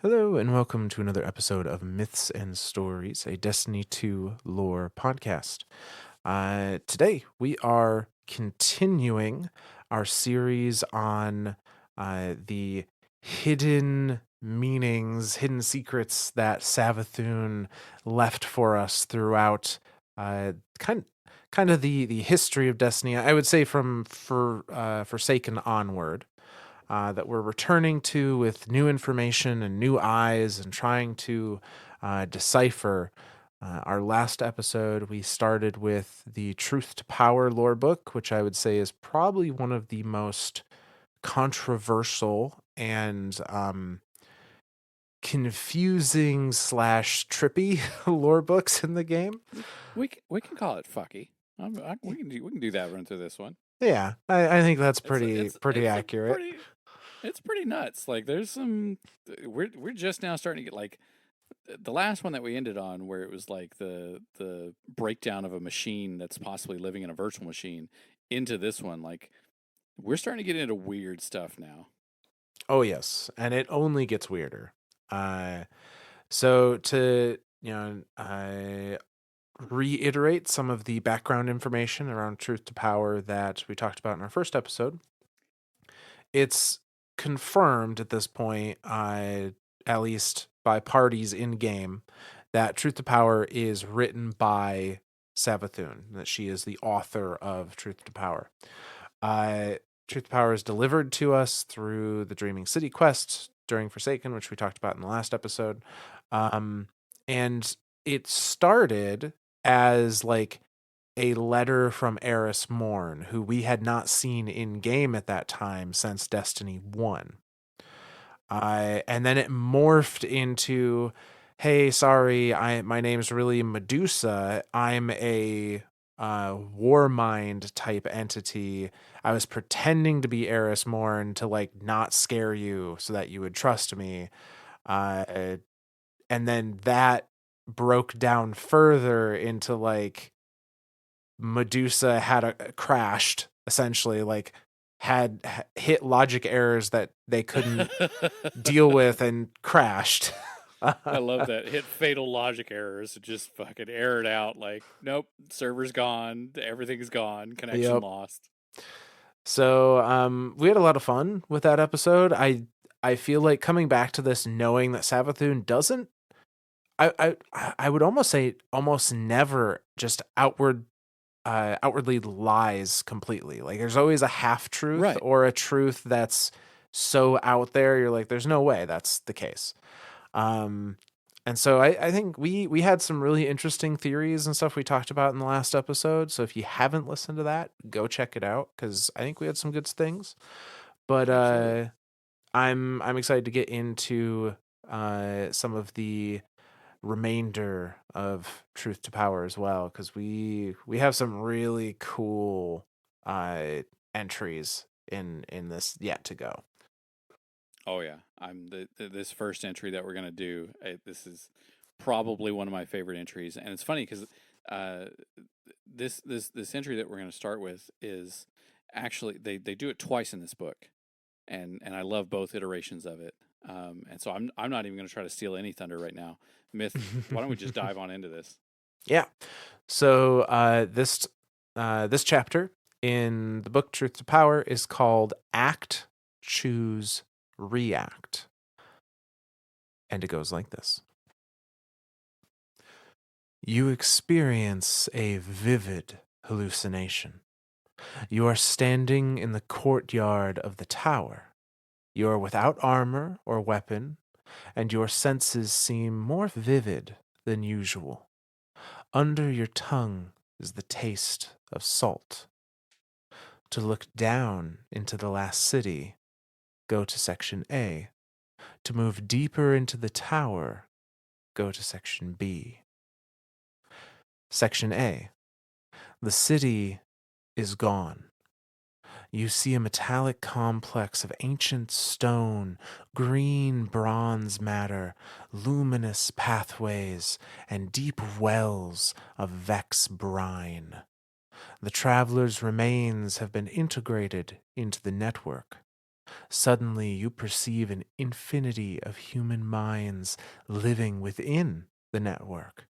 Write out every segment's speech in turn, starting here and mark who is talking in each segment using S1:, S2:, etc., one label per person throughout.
S1: Hello, and welcome to another episode of Myths and Stories, a Destiny 2 lore podcast. Today, we are continuing our series on the hidden meanings, hidden secrets that Savathun left for us throughout uh, kind, kind of the history of Destiny. I would say from Forsaken onward that we're returning to with new information and new eyes and trying to decipher. Our last episode, we started with the Truth to Power lore book, which I would say is probably one of the most controversial and confusing slash trippy lore books in the game.
S2: We can call it fucky. We can do that run through this one.
S1: Yeah, I think that's
S2: It's
S1: pretty
S2: it's
S1: pretty
S2: it's a
S1: accurate.
S2: pretty it's pretty nuts. Like there's some we're just now starting to get like the last one that we ended on where it was like the breakdown of a machine that's possibly living in a virtual machine into this one. Like we're starting to get into weird stuff now.
S1: Oh yes, and it only gets weirder. Uh, so to reiterate some of the background information around Truth to Power that we talked about in our first episode, it's confirmed at this point, at least by parties in game, that Truth to Power is written by Savathun, that she is the author of Truth to Power. Uh, Truth to Power is delivered to us through the Dreaming City quest during Forsaken, which we talked about in the last episode. Um, and it started as like a letter from Eris Morn, who we had not seen in game at that time since Destiny 1. And then it morphed into, hey, sorry, my name's really Medusa. I'm a war mind type entity. I was pretending to be Eris Morn to like not scare you so that you would trust me. Uh, and then that broke down further into like Medusa had crashed essentially, like hit logic errors that they couldn't deal with and crashed.
S2: I love that. Hit fatal logic errors. Just fucking air it out. Like, nope, server's gone. Everything's gone. Connection
S1: Yep.
S2: lost.
S1: So we had a lot of fun with that episode. I feel like coming back to this knowing that Savathun doesn't I would almost say almost never just outwardly lies completely. Like there's always a half truth
S2: Right.
S1: or a truth that's so out there you're like there's no way that's the case. Um and so I think we had some really interesting theories and stuff we talked about in the last episode. So if you haven't listened to that, go check it out because I think we had some good things. But
S2: Absolutely.
S1: I'm excited to get into some of the remainder of Truth to Power as well because we have some really cool entries in this yet to go.
S2: Oh yeah, this first entry that we're gonna do. This is probably one of my favorite entries, and it's funny because uh, this entry that we're gonna start with is actually they do it twice in this book, and I love both iterations of it. And so I'm not even gonna try to steal any thunder right now. Myth, why don't we just dive on into this?
S1: Yeah. So this chapter in the book Truth to Power is called Act, Choose, React. And it goes like this. You experience a vivid hallucination. You are standing in the courtyard of the tower. You are without armor or weapon, and your senses seem more vivid than usual. Under your tongue is the taste of salt. To look down into the last city, go to section A. To move deeper into the tower, go to section B. Section A. The city is gone. You see a metallic complex of ancient stone, green bronze matter, luminous pathways, and deep wells of Vex brine. The traveler's remains have been integrated into the network. Suddenly you perceive an infinity of human minds living within the network.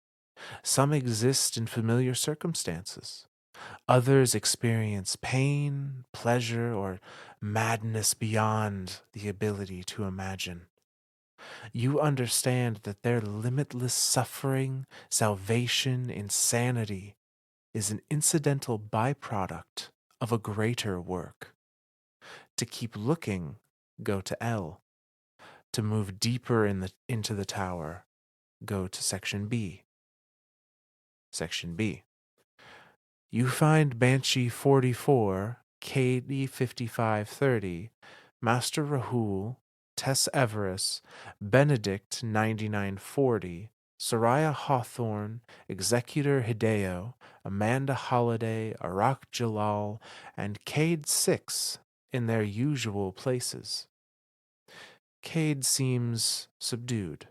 S1: Some exist in familiar circumstances. Others experience pain, pleasure, or madness beyond the ability to imagine. You understand that their limitless suffering, salvation, insanity is an incidental byproduct of a greater work. To keep looking, go to L. To move deeper into the tower, go to section B. Section B. You find Banshee 44, KD 5530, Master Rahul, Tess Everest, Benedict 9940, Soraya Hawthorne, Executor Hideo, Amanda Holliday, Arak Jalal, and Cade 6 in their usual places. Cade seems subdued.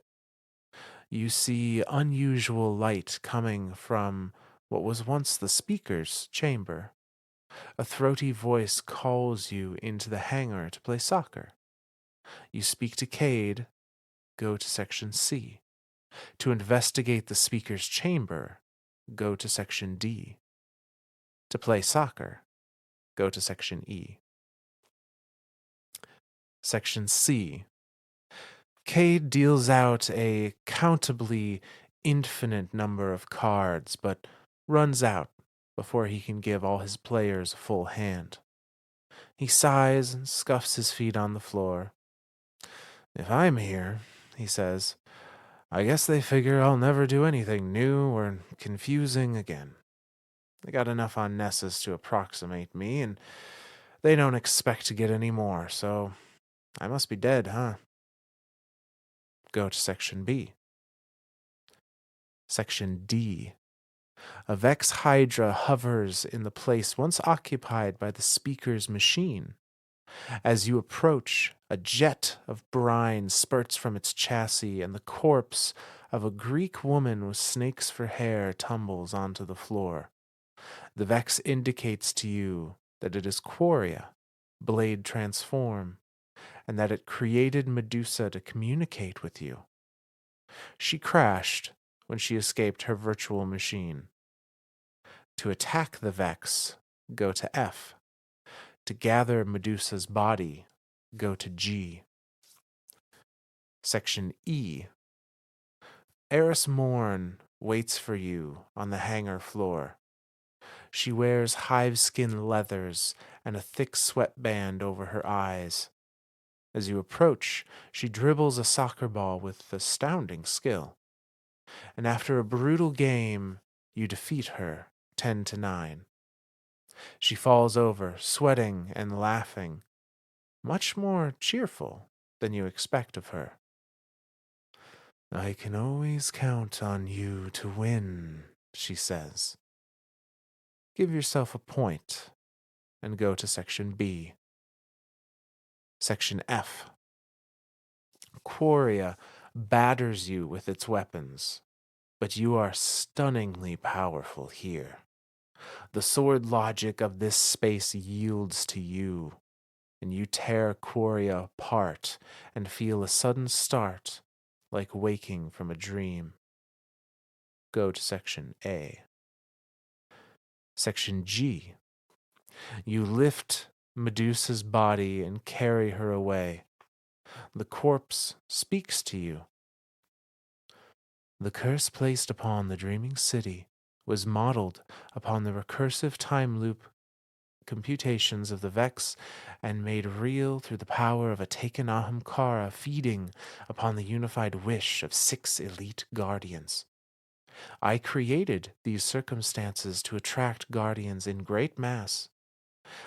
S1: You see unusual light coming from what was once the speaker's chamber. A throaty voice calls you into the hangar to play soccer. You speak to Cade, go to section C. To investigate the speaker's chamber, go to section D. To play soccer, go to section E. Section C. Cade deals out a countably infinite number of cards, but runs out before he can give all his players a full hand. He sighs and scuffs his feet on the floor. If I'm here, he says, I guess they figure I'll never do anything new or confusing again. They got enough on Nessus to approximate me, and they don't expect to get any more, so I must be dead, huh? Go to section B. Section D. A Vex Hydra hovers in the place once occupied by the speaker's machine. As you approach, a jet of brine spurts from its chassis, and the corpse of a Greek woman with snakes for hair tumbles onto the floor. The Vex indicates to you that it is Quoria, Blade Transform, and that it created Medusa to communicate with you. She crashed when she escaped her virtual machine. To attack the Vex, go to F. To gather Medusa's body, go to G. Section E. Eris Morn waits for you on the hangar floor. She wears hive-skin leathers and a thick sweatband over her eyes. As you approach, she dribbles a soccer ball with astounding skill. And after a brutal game, you defeat her 10-9. She falls over, sweating and laughing, much more cheerful than you expect of her. I can always count on you to win, she says. Give yourself a point and go to section B. Section F. Quoria batters you with its weapons, but you are stunningly powerful here. The sword logic of this space yields to you, and you tear Quoria apart and feel a sudden start like waking from a dream. Go to section A. Section G. You lift Medusa's body and carry her away. The corpse speaks to you. The curse placed upon the dreaming city was modeled upon the recursive time loop computations of the Vex and made real through the power of a taken Ahamkara feeding upon the unified wish of 6 elite guardians. I created these circumstances to attract guardians in great mass.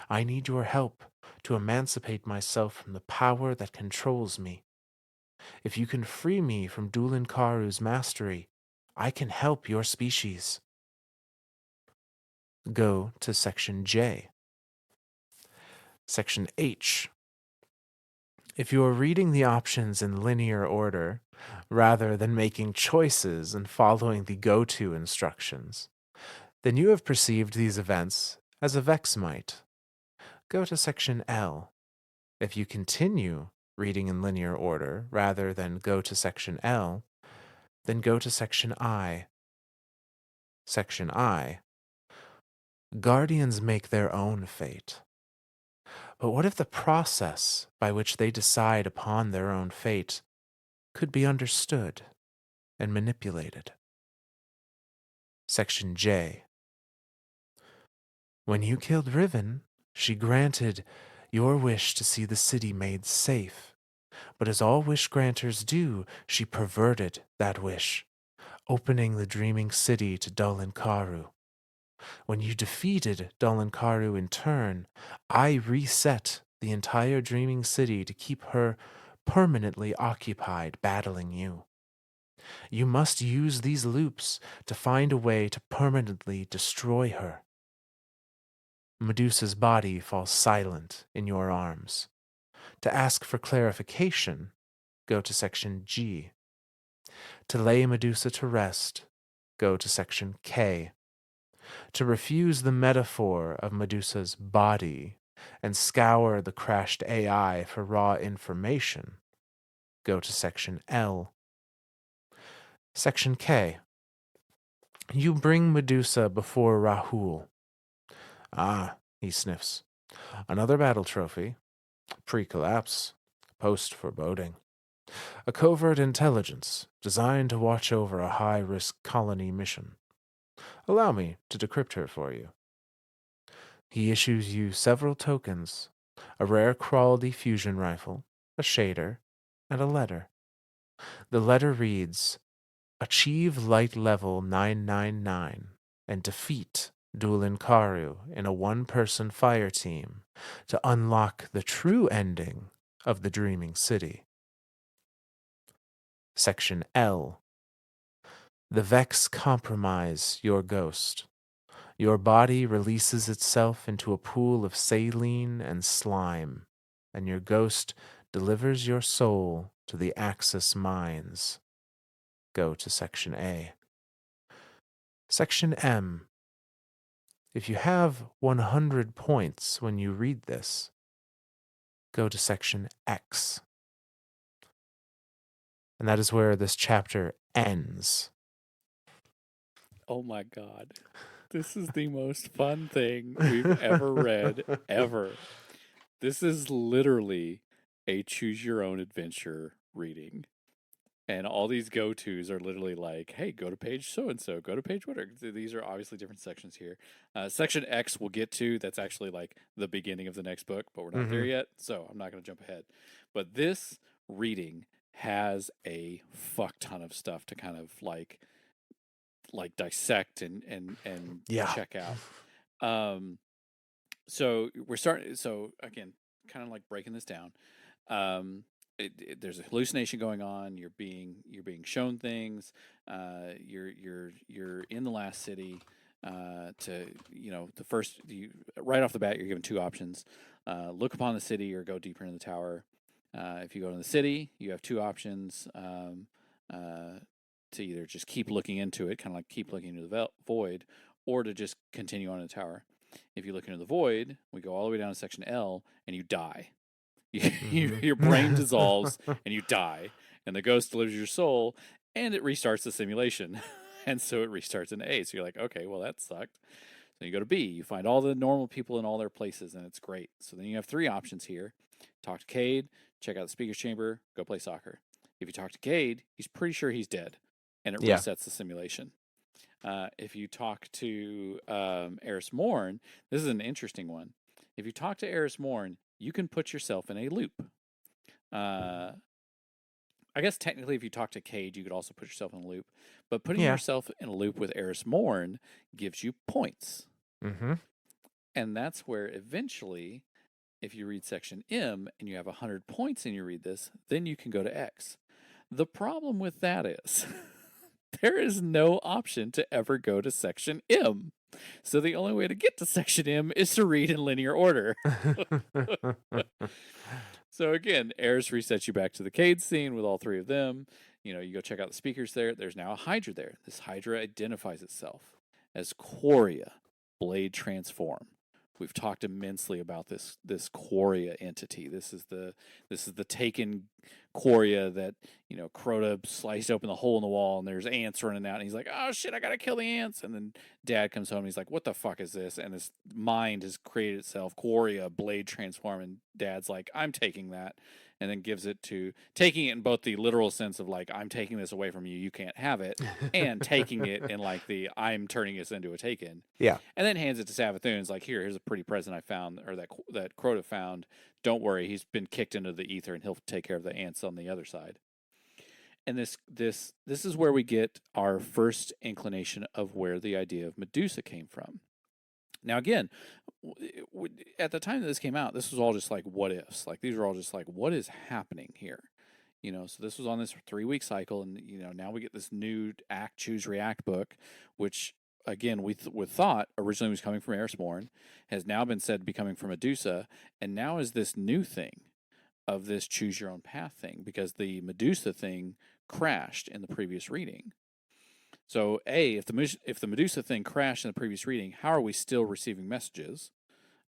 S1: I need your help to emancipate myself from the power that controls me. If you can free me from Dulinkaru's mastery, I can help your species. Go to section J. Section H. If you are reading the options in linear order, rather than making choices and following the go-to instructions, then you have perceived these events as a Vex might. Go to section L. If you continue reading in linear order rather than go to section L, then go to section I. Section I. Guardians make their own fate. But what if the process by which they decide upon their own fate could be understood and manipulated? Section J. When you killed Riven, she granted your wish to see the city made safe. But as all wish granters do, she perverted that wish, opening the dreaming city to Dolinkaru. When you defeated Dolinkaru in turn, I reset the entire dreaming city to keep her permanently occupied battling you. You must use these loops to find a way to permanently destroy her. Medusa's body falls silent in your arms. To ask for clarification, go to section G. To lay Medusa to rest, go to section K. To refuse the metaphor of Medusa's body and scour the crashed AI for raw information, go to section L. Section K. You bring Medusa before Rahul. Ah, he sniffs. Another battle trophy. Pre-collapse. Post-foreboding. A covert intelligence designed to watch over a high-risk colony mission. Allow me to decrypt her for you. He issues you several tokens, a rare quality fusion rifle, a shader, and a letter. The letter reads, Achieve light level 999 and defeat Dulinkaru in a one-person fire team to unlock the true ending of the Dreaming City. Section L. The Vex compromise your ghost. Your body releases itself into a pool of saline and slime, and your ghost delivers your soul to the Axis mines. Go to Section A. Section M. If you have 100 points when you read this, go to Section X. And that is where this chapter ends.
S2: Oh my God. This is the most fun thing we've ever read, ever. This is literally a choose your own adventure reading. And all these go tos are literally like, hey, go to page so and so, go to page whatever. These are obviously different sections here. Section X we'll get to. That's actually like the beginning of the next book, but we're not there yet. So I'm not going to jump ahead. But this reading has a fuck ton of stuff to kind of like dissect and
S1: Yeah.
S2: check out. So we're starting. So again, kind of like breaking this down. There's a hallucination going on. You're being shown things. You're in the last city. To the first right off the bat, you're given two options: look upon the city or go deeper into the tower. If you go to the city, you have two options. To either just keep looking into it, kind of like keep looking into the void, or to just continue on in the tower. If you look into the void, we go all the way down to section L, and you die. Your brain dissolves, and you die. And the ghost delivers your soul, and it restarts the simulation. And so it restarts in A. So you're like, okay, well, that sucked. So you go to B. You find all the normal people in all their places, and it's great. So then you have three options here. Talk to Cade, check out the speaker's chamber, go play soccer. If you talk to Cade, he's pretty sure he's dead, and it resets the simulation. If you talk to Eris Morn, this is an interesting one. If you talk to Eris Morn, you can put yourself in a loop. I guess technically, if you talk to Cade, you could also put yourself in a loop. But putting yourself in a loop with Eris Morn gives you points. And that's where eventually, if you read section M and you have 100 points and you read this, then you can go to X. The problem with that is there is no option to ever go to section M. So the only way to get to section M is to read in linear order. So again, Eris resets you back to the Cade scene with all three of them. You go check out the speakers there. There's now a Hydra there. This Hydra identifies itself as Quoria, Blade Transform. We've talked immensely about this Quoria entity. This is the taken Quoria that, Crota sliced open the hole in the wall and there's ants running out and he's like, oh shit, I gotta kill the ants. And then Dad comes home and he's like, what the fuck is this? And his mind has created itself, Quoria, blade transform, and Dad's like, I'm taking that. And then taking it in both the literal sense of like, I'm taking this away from you, you can't have it, and taking it in like the I'm turning this into a taken.
S1: Yeah.
S2: And then hands it to Savathun. It's like, here's a pretty present I found, or that Crota found. Don't worry, he's been kicked into the ether, and he'll take care of the ants on the other side. And this is where we get our first inclination of where the idea of Medusa came from. Now, again, at the time that this came out, this was all just like what ifs. Like these were all just like, what is happening here? So this was on this 3-week cycle, and now we get this new Act, Choose, React book, which again we thought originally was coming from Erismorn, has now been said to be coming from Medusa, and now is this new thing of this Choose Your Own Path thing, because the Medusa thing crashed in the previous reading. So, if the Medusa thing crashed in the previous reading, how are we still receiving messages?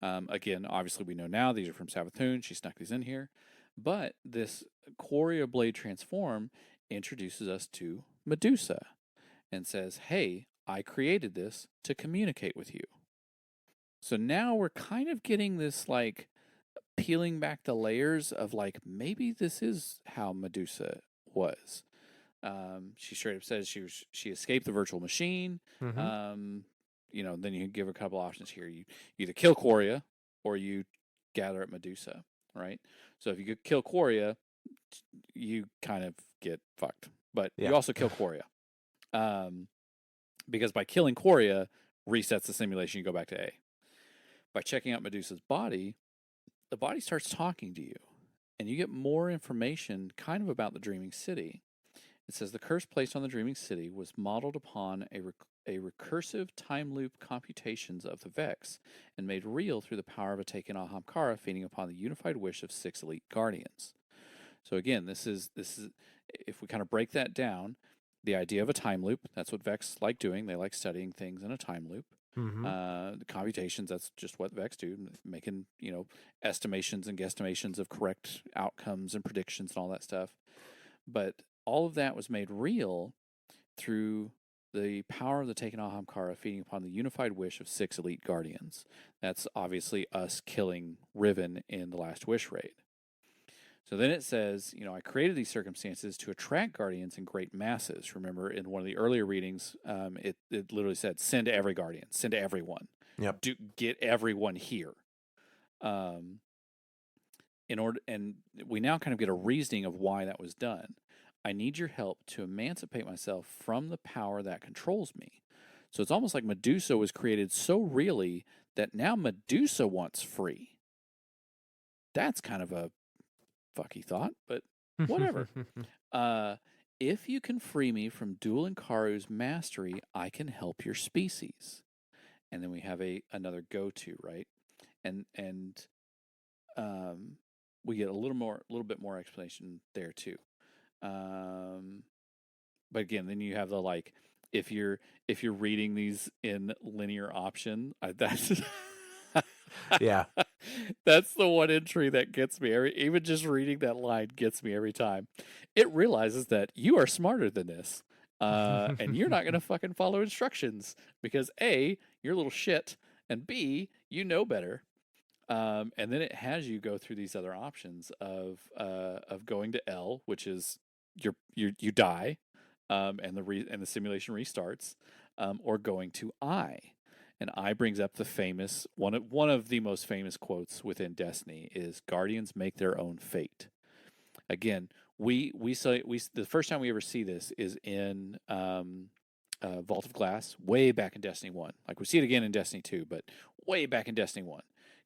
S2: Again, obviously we know now these are from Savathun. She snuck these in here. But this Quoria Blade Transform introduces us to Medusa and says, hey, I created this to communicate with you. So now we're kind of getting this like peeling back the layers of like, maybe this is how Medusa was. She straight up says she escaped the virtual machine.
S1: Mm-hmm.
S2: Then you give her a couple options here. You either kill Quoria or you gather at Medusa, right? So if you could kill Quoria, you kind of get fucked. But you also kill Quoria. Because by killing Quoria resets the simulation, you go back to A. By checking out Medusa's body, the body starts talking to you, and you get more information kind of about the Dreaming City. It says the curse placed on the Dreaming City was modeled upon a recursive time loop computations of the Vex and made real through the power of a taken Ahamkara feeding upon the unified wish of 6 elite guardians. So again, this is if we kind of break that down, the idea of a time loop, that's what Vex like doing. They like studying things in a time loop.
S1: Mm-hmm.
S2: The computations, that's just what Vex do, making, estimations and guesstimations of correct outcomes and predictions and all that stuff. But all of that was made real through the power of the Taken Ahamkara feeding upon the unified wish of 6 elite guardians. That's obviously us killing Riven in the Last Wish raid. So then it says, I created these circumstances to attract guardians in great masses. Remember, in one of the earlier readings, it literally said, send to every guardian, send to everyone.
S1: Yep.
S2: Get everyone here. And we now kind of get a reasoning of why that was done. I need your help to emancipate myself from the power that controls me. So it's almost like Medusa was created so really that now Medusa wants free. That's kind of a fucky thought, but whatever. If you can free me from Duel and Karu's mastery, I can help your species. And then we have another go-to, right? And we get a little bit more explanation there too. But again, then you have the like, if you're reading these in linear option, that's
S1: Yeah.
S2: that's the one entry that gets me even just reading that line gets me every time. It realizes that you are smarter than this. And you're not going to fucking follow instructions because A, you're a little shit, and B, you know better. And then it has you go through these other options of going to L, which is you die, and the simulation restarts, or going to I. And I brings up the famous one of the most famous quotes within Destiny is "Guardians make their own fate." Again, we the first time we ever see this is in Vault of Glass, way back in Destiny 1. Like we see it again in Destiny 2, but way back in Destiny 1.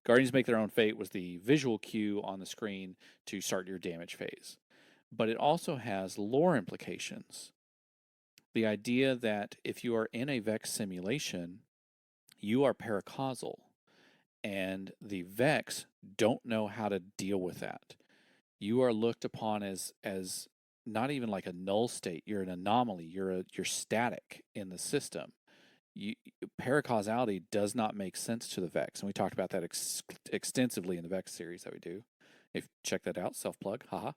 S2: Guardians make their own fate was the visual cue on the screen to start your damage phase. But it also has lore implications. The idea that if you are in a Vex simulation, you are paracausal, and the Vex don't know how to deal with that. You are looked upon as not even like a null state. You're an anomaly. You're static in the system. paracausality does not make sense to the Vex, and we talked about that extensively in the Vex series that we do. If check that out, self plug, haha.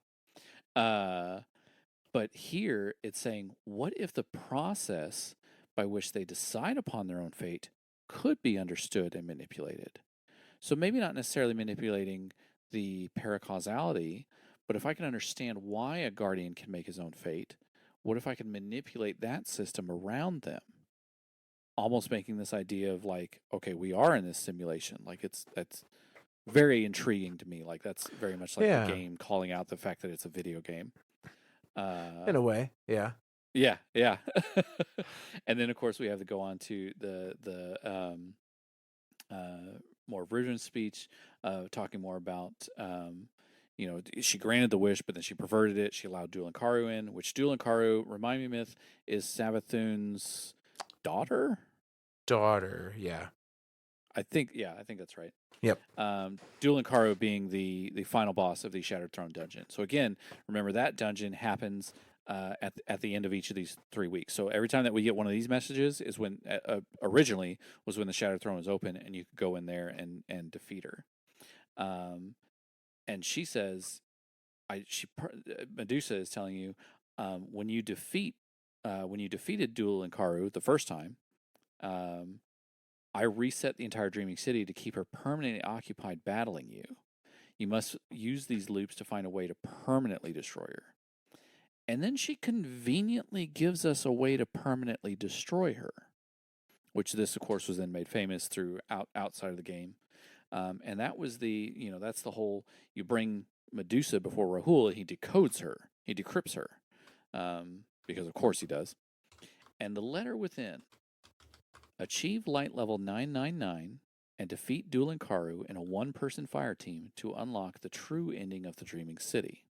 S2: But here it's saying, what if the process by which they decide upon their own fate could be understood and manipulated? So maybe not necessarily manipulating the paracausality, but if I can understand why a guardian can make his own fate, what if I can manipulate that system around them? Almost making this idea of like, okay, we are in this simulation. Like that's very intriguing to me. Like that's very much like the
S1: Yeah,
S2: game calling out the fact that it's a video game.
S1: in a way, yeah.
S2: Yeah, yeah. And then of course we have to go on to the more Virgin speech, talking more about she granted the wish, but then she perverted it. She allowed Dulankaru in, which Dulankaru, remind me, myth, is Savathun's daughter.
S1: Daughter, yeah.
S2: I think that's right.
S1: Yep.
S2: Dulankaru being the final boss of the Shattered Throne dungeon. So again, remember that dungeon happens at the end of each of these 3 weeks. So every time that we get one of these messages is when originally was when the Shattered Throne was open and you could go in there and defeat her. And she says, Medusa is telling you when you defeated Dulankaru the first time. I reset the entire Dreaming City to keep her permanently occupied battling you. You must use these loops to find a way to permanently destroy her. And then she conveniently gives us a way to permanently destroy her, which this, of course, was then made famous through outside of the game. And that was that's the whole, you bring Medusa before Rahul and he decodes her, he decrypts her, because of course he does. And the letter within: achieve light level 999 and defeat Dulankaru in a one-person fire team to unlock the true ending of the Dreaming City.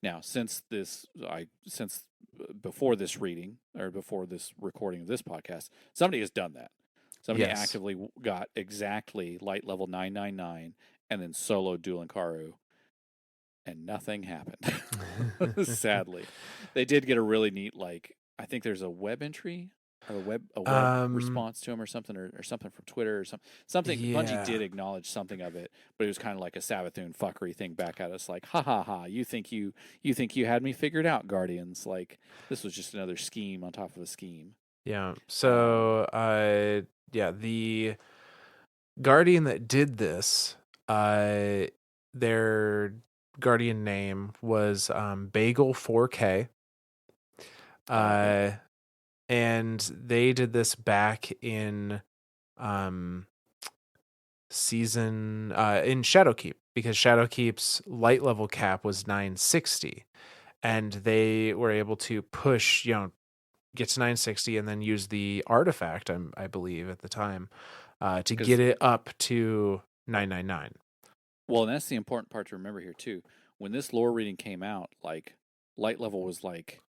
S2: Now, since before this reading or before this recording of this podcast, somebody has done that. Somebody actively got exactly light level 999 and then soloed Dulankaru, and nothing happened. Sadly, they did get a really neat, I think there's a web entry or a web response to him or something, or something from Twitter or something. Yeah. Bungie did acknowledge something of it, but it was kind of like a Savathun fuckery thing back at us, like, ha ha ha, you think you had me figured out, Guardians. Like, this was just another scheme on top of a scheme.
S1: Yeah. So the Guardian that did this, their Guardian name was Bagel 4K.
S2: Okay.
S1: And they did this back in season in Shadowkeep, because Shadowkeep's light level cap was 960, and they were able to push, get to 960 and then use the artifact, I believe at the time, to get it up to 999.
S2: Well, and that's the important part to remember here too. When this lore reading came out, like, light level was like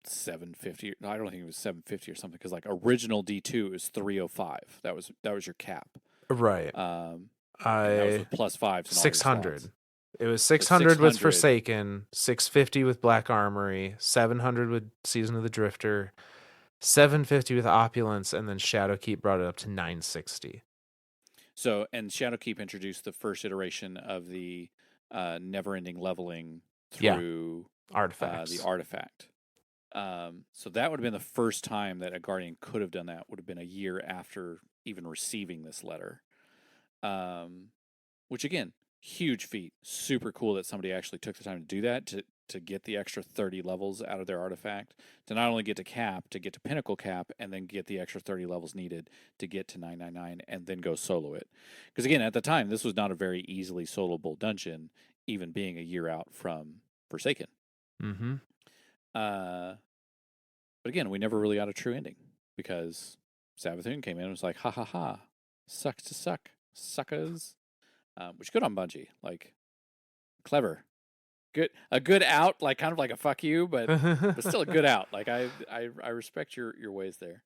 S2: 750. I don't think it was 750 or something, because like original D2 is 305. That was your cap.
S1: Right.
S2: And that was with plus 5s and
S1: 600. It was 600 with Forsaken, 650 with Black Armory, 700 with Season of the Drifter, 750 with Opulence, and then Shadowkeep brought it up to 960.
S2: So, and Shadowkeep introduced the first iteration of the never-ending leveling through
S1: artifacts.
S2: the artifact. So that would have been the first time that a Guardian could have done that. Would have been a year after even receiving this letter. Which again, huge feat. Super cool that somebody actually took the time to do that, to get the extra 30 levels out of their artifact, to not only get to cap, to get to pinnacle cap, and then get the extra 30 levels needed to get to 999 and then go solo it. Because again, at the time, this was not a very easily soloable dungeon, even being a year out from Forsaken.
S1: Mm-hmm.
S2: But again, we never really got a true ending, because Savathun came in and was like, ha ha ha, sucks to suck, suckers. Which, good on Bungie. Like, clever. A good out, like kind of like a fuck you, but still a good out. Like, I respect your ways there.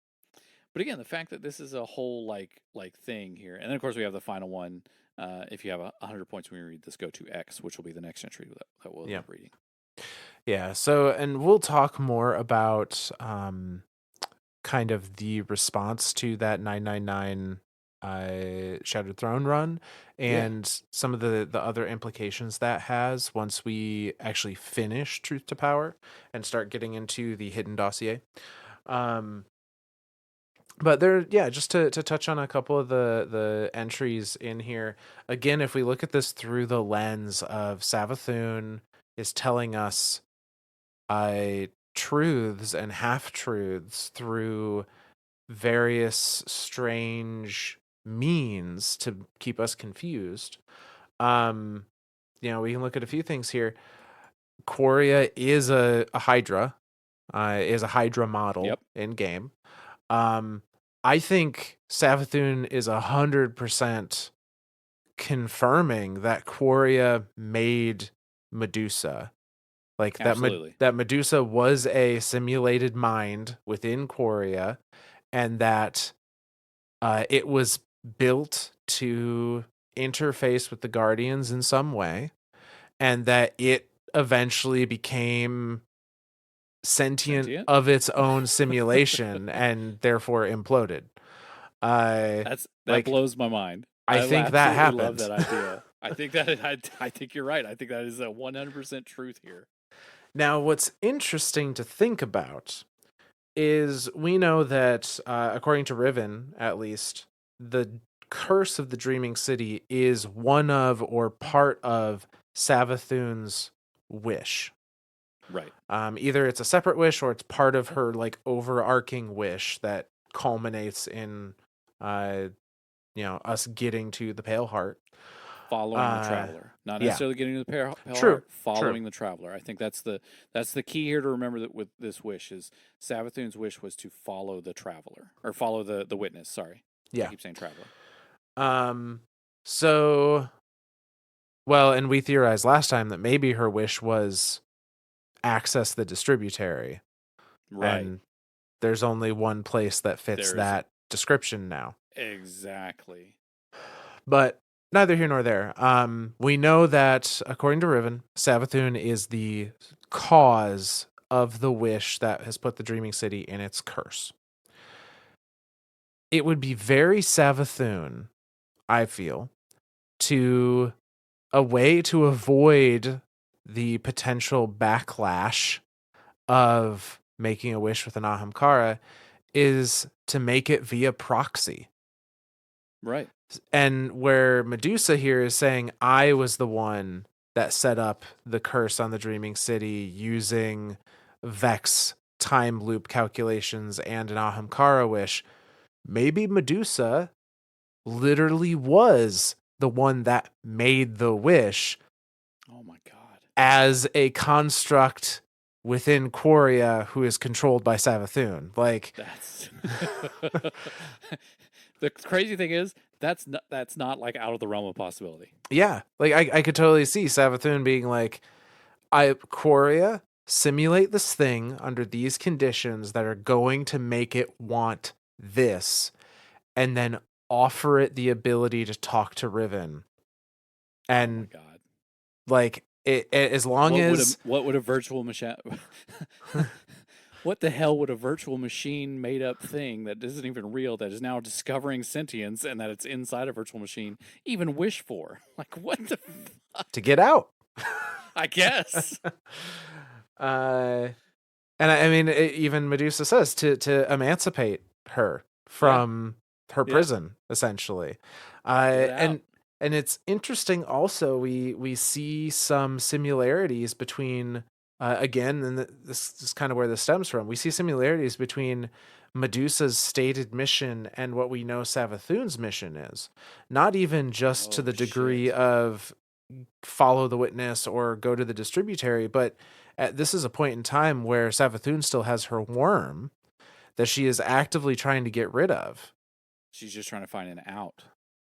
S2: But again, the fact that this is a whole like thing here, and then of course we have the final one. If you have 100 points when we read this, go to X, which will be the next entry that we'll end up reading.
S1: Yeah. So, and we'll talk more about kind of the response to that 999 Shattered Throne run,
S2: Yeah.
S1: and some of the other implications that has once we actually finish Truth to Power and start getting into the hidden dossier. Um, but there, yeah, just to touch on a couple of the entries in here. Again, if we look at this through the lens of Savathun is telling us truths and half truths through various strange means to keep us confused. Um, we can look at a few things here. Quoria is a Hydra, is a Hydra model
S2: Yep.
S1: in game. Um, I think Savathun is 100% confirming that Quoria made Medusa. Like
S2: Absolutely.
S1: that Medusa was a simulated mind within Quoria, and that it was built to interface with the Guardians in some way, and that it eventually became sentient
S2: Sentient.
S1: of its own simulation and therefore imploded. Uh,
S2: That
S1: like
S2: blows my mind.
S1: I
S2: I
S1: think that
S2: absolutely love
S1: happened.
S2: that idea. I think that I think you're right. I think that is a 100% truth here.
S1: Now, what's interesting to think about is we know that, according to Riven, at least, the curse of the Dreaming City is one of or part of Savathun's wish.
S2: Right.
S1: Either it's a separate wish or it's part of her like overarching wish that culminates in, uh, us getting to the Pale Heart.
S2: Following the
S1: Uh,
S2: traveler, not
S1: yeah,
S2: necessarily getting to the pale
S1: true,
S2: heart.
S1: true.
S2: Following the traveler. I think that's the key here to remember that with this wish is Savathun's wish was to follow the traveler or follow the witness. Sorry, I
S1: Yeah.
S2: keep saying traveler.
S1: Um. So, well, and we theorized last time that maybe her wish was access the distributary,
S2: Right.
S1: and there's only one place that fits
S2: There's
S1: that description now.
S2: exactly
S1: But neither here nor there. We know that according to Riven, Savathun is the cause of the wish that has put the Dreaming City in its curse. It would be very Savathun, I feel, to a way to avoid the potential backlash of making a wish with an Ahamkara is to make it via proxy.
S2: right.
S1: And where Medusa here is saying, I was the one that set up the curse on the Dreaming City using Vex time loop calculations and an Ahamkara wish, maybe Medusa literally was the one that made the wish
S2: Oh my god.
S1: as a construct within Quoria who is controlled by Savathun. Like,
S2: That's the crazy thing is that's not like out of the realm of possibility.
S1: yeah, like I could totally see Savathun being like, Quoria, simulate this thing under these conditions that are going to make it want this, and then offer it the ability to talk to Riven.
S2: Oh my
S1: And
S2: god.
S1: like as long as
S2: What would a virtual machine what the hell would a virtual machine made up thing that isn't even real that is now discovering sentience and that it's inside a virtual machine even wish for? Like what the
S1: to
S2: fuck?
S1: get out.
S2: I guess.
S1: uh And I mean, even Medusa says to emancipate her
S2: Yeah.
S1: from her
S2: Yeah.
S1: prison, essentially.
S2: Get
S1: Uh,
S2: out.
S1: and and it's interesting. Also, we see some similarities between, again, and this is kind of where this stems from. We see similarities between Medusa's stated mission and what we know Savathun's mission is. Not even just to
S2: Oh
S1: the degree
S2: shit.
S1: of follow the witness or go to the distributary, but this is a point in time where Savathun still has her worm that she is actively trying to get rid of.
S2: She's just trying to find an out.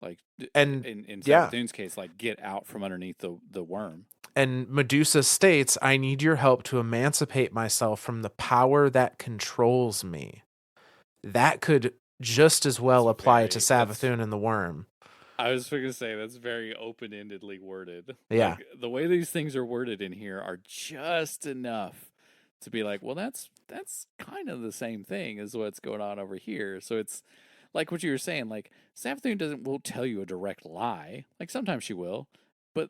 S2: Like
S1: And
S2: in
S1: yeah,
S2: Savathun's case, like get out from underneath the worm.
S1: and Medusa states, I need your help to emancipate myself from the power that controls me. That could just as well apply to
S2: That's
S1: Savathun and the worm.
S2: I was going to say that's very open-endedly worded.
S1: Yeah.
S2: Like the way these things are worded in here are just enough to be like, well, that's kind of the same thing as what's going on over here. So it's like what you were saying, like Savathun won't tell you a direct lie. Like sometimes she will, but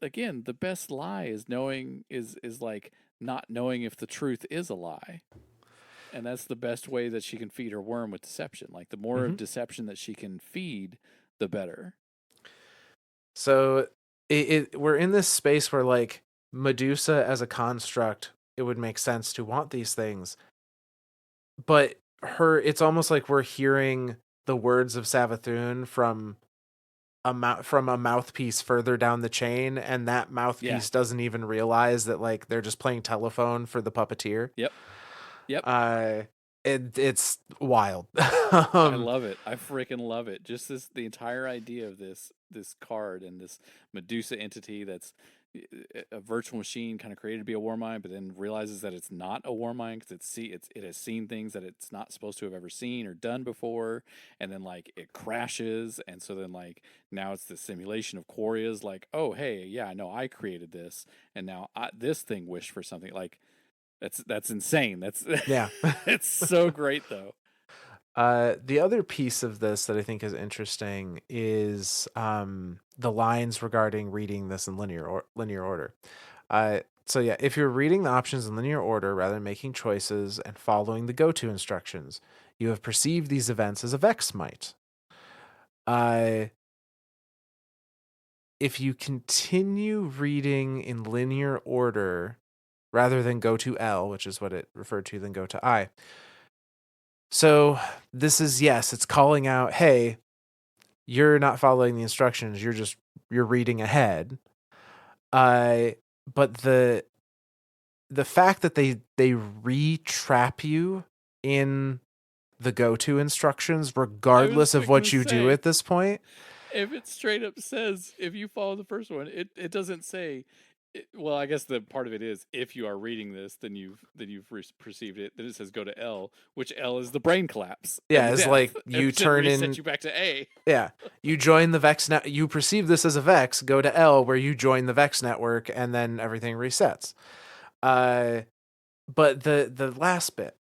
S2: again, the best lie is knowing is like not knowing if the truth is a lie. And that's the best way that she can feed her worm with deception. Like the more
S1: Mm-hmm.
S2: of deception that she can feed, the better.
S1: So we're in this space where like Medusa as a construct, it would make sense to want these things, but it's almost like we're hearing the words of Savathun from from a mouthpiece further down the chain, and that
S2: Yeah.
S1: mouthpiece doesn't even realize that like they're just playing telephone for the puppeteer.
S2: Yep. Yep.
S1: Uh, it's wild.
S2: I
S1: um,
S2: love it. I freaking love it. Just the entire idea of this card and this Medusa entity that's a virtual machine kind of created to be a war mind, but then realizes that it's not a war mind because it has seen things that it's not supposed to have ever seen or done before, and then like it crashes, and so then like now it's the simulation of Quaria's like, oh hey, yeah, I know I created this, and now this thing wished for something like that's insane. That's
S1: yeah.
S2: it's so great though.
S1: The other piece of this that I think is interesting is the lines regarding reading this in linear order. So yeah, if you're reading the options in linear order rather than making choices and following the go-to instructions, you have perceived these events as a Vex might. Uh, if you continue reading in linear order rather than go to L, which is what it referred to, then go to I. So this is, yes, it's calling out, hey, you're not following the instructions, you're reading ahead. But the fact that they re-trap you in the go-to instructions
S2: I was
S1: regardless of
S2: gonna
S1: what you do
S2: say,
S1: at this point.
S2: if it straight up says if you follow the first one, it doesn't say. Well, I guess the part of it is if you are reading this, then you've perceived it. Then it says go to L, which L is the brain collapse and
S1: Yeah,
S2: the
S1: it's
S2: death,
S1: like
S2: and
S1: you
S2: then
S1: turn
S2: reset
S1: in.
S2: you back to A.
S1: Yeah, you join the Vex net. You perceive this as a Vex. Go to L, where you join the Vex network, and then everything resets. Uh, but the last bit,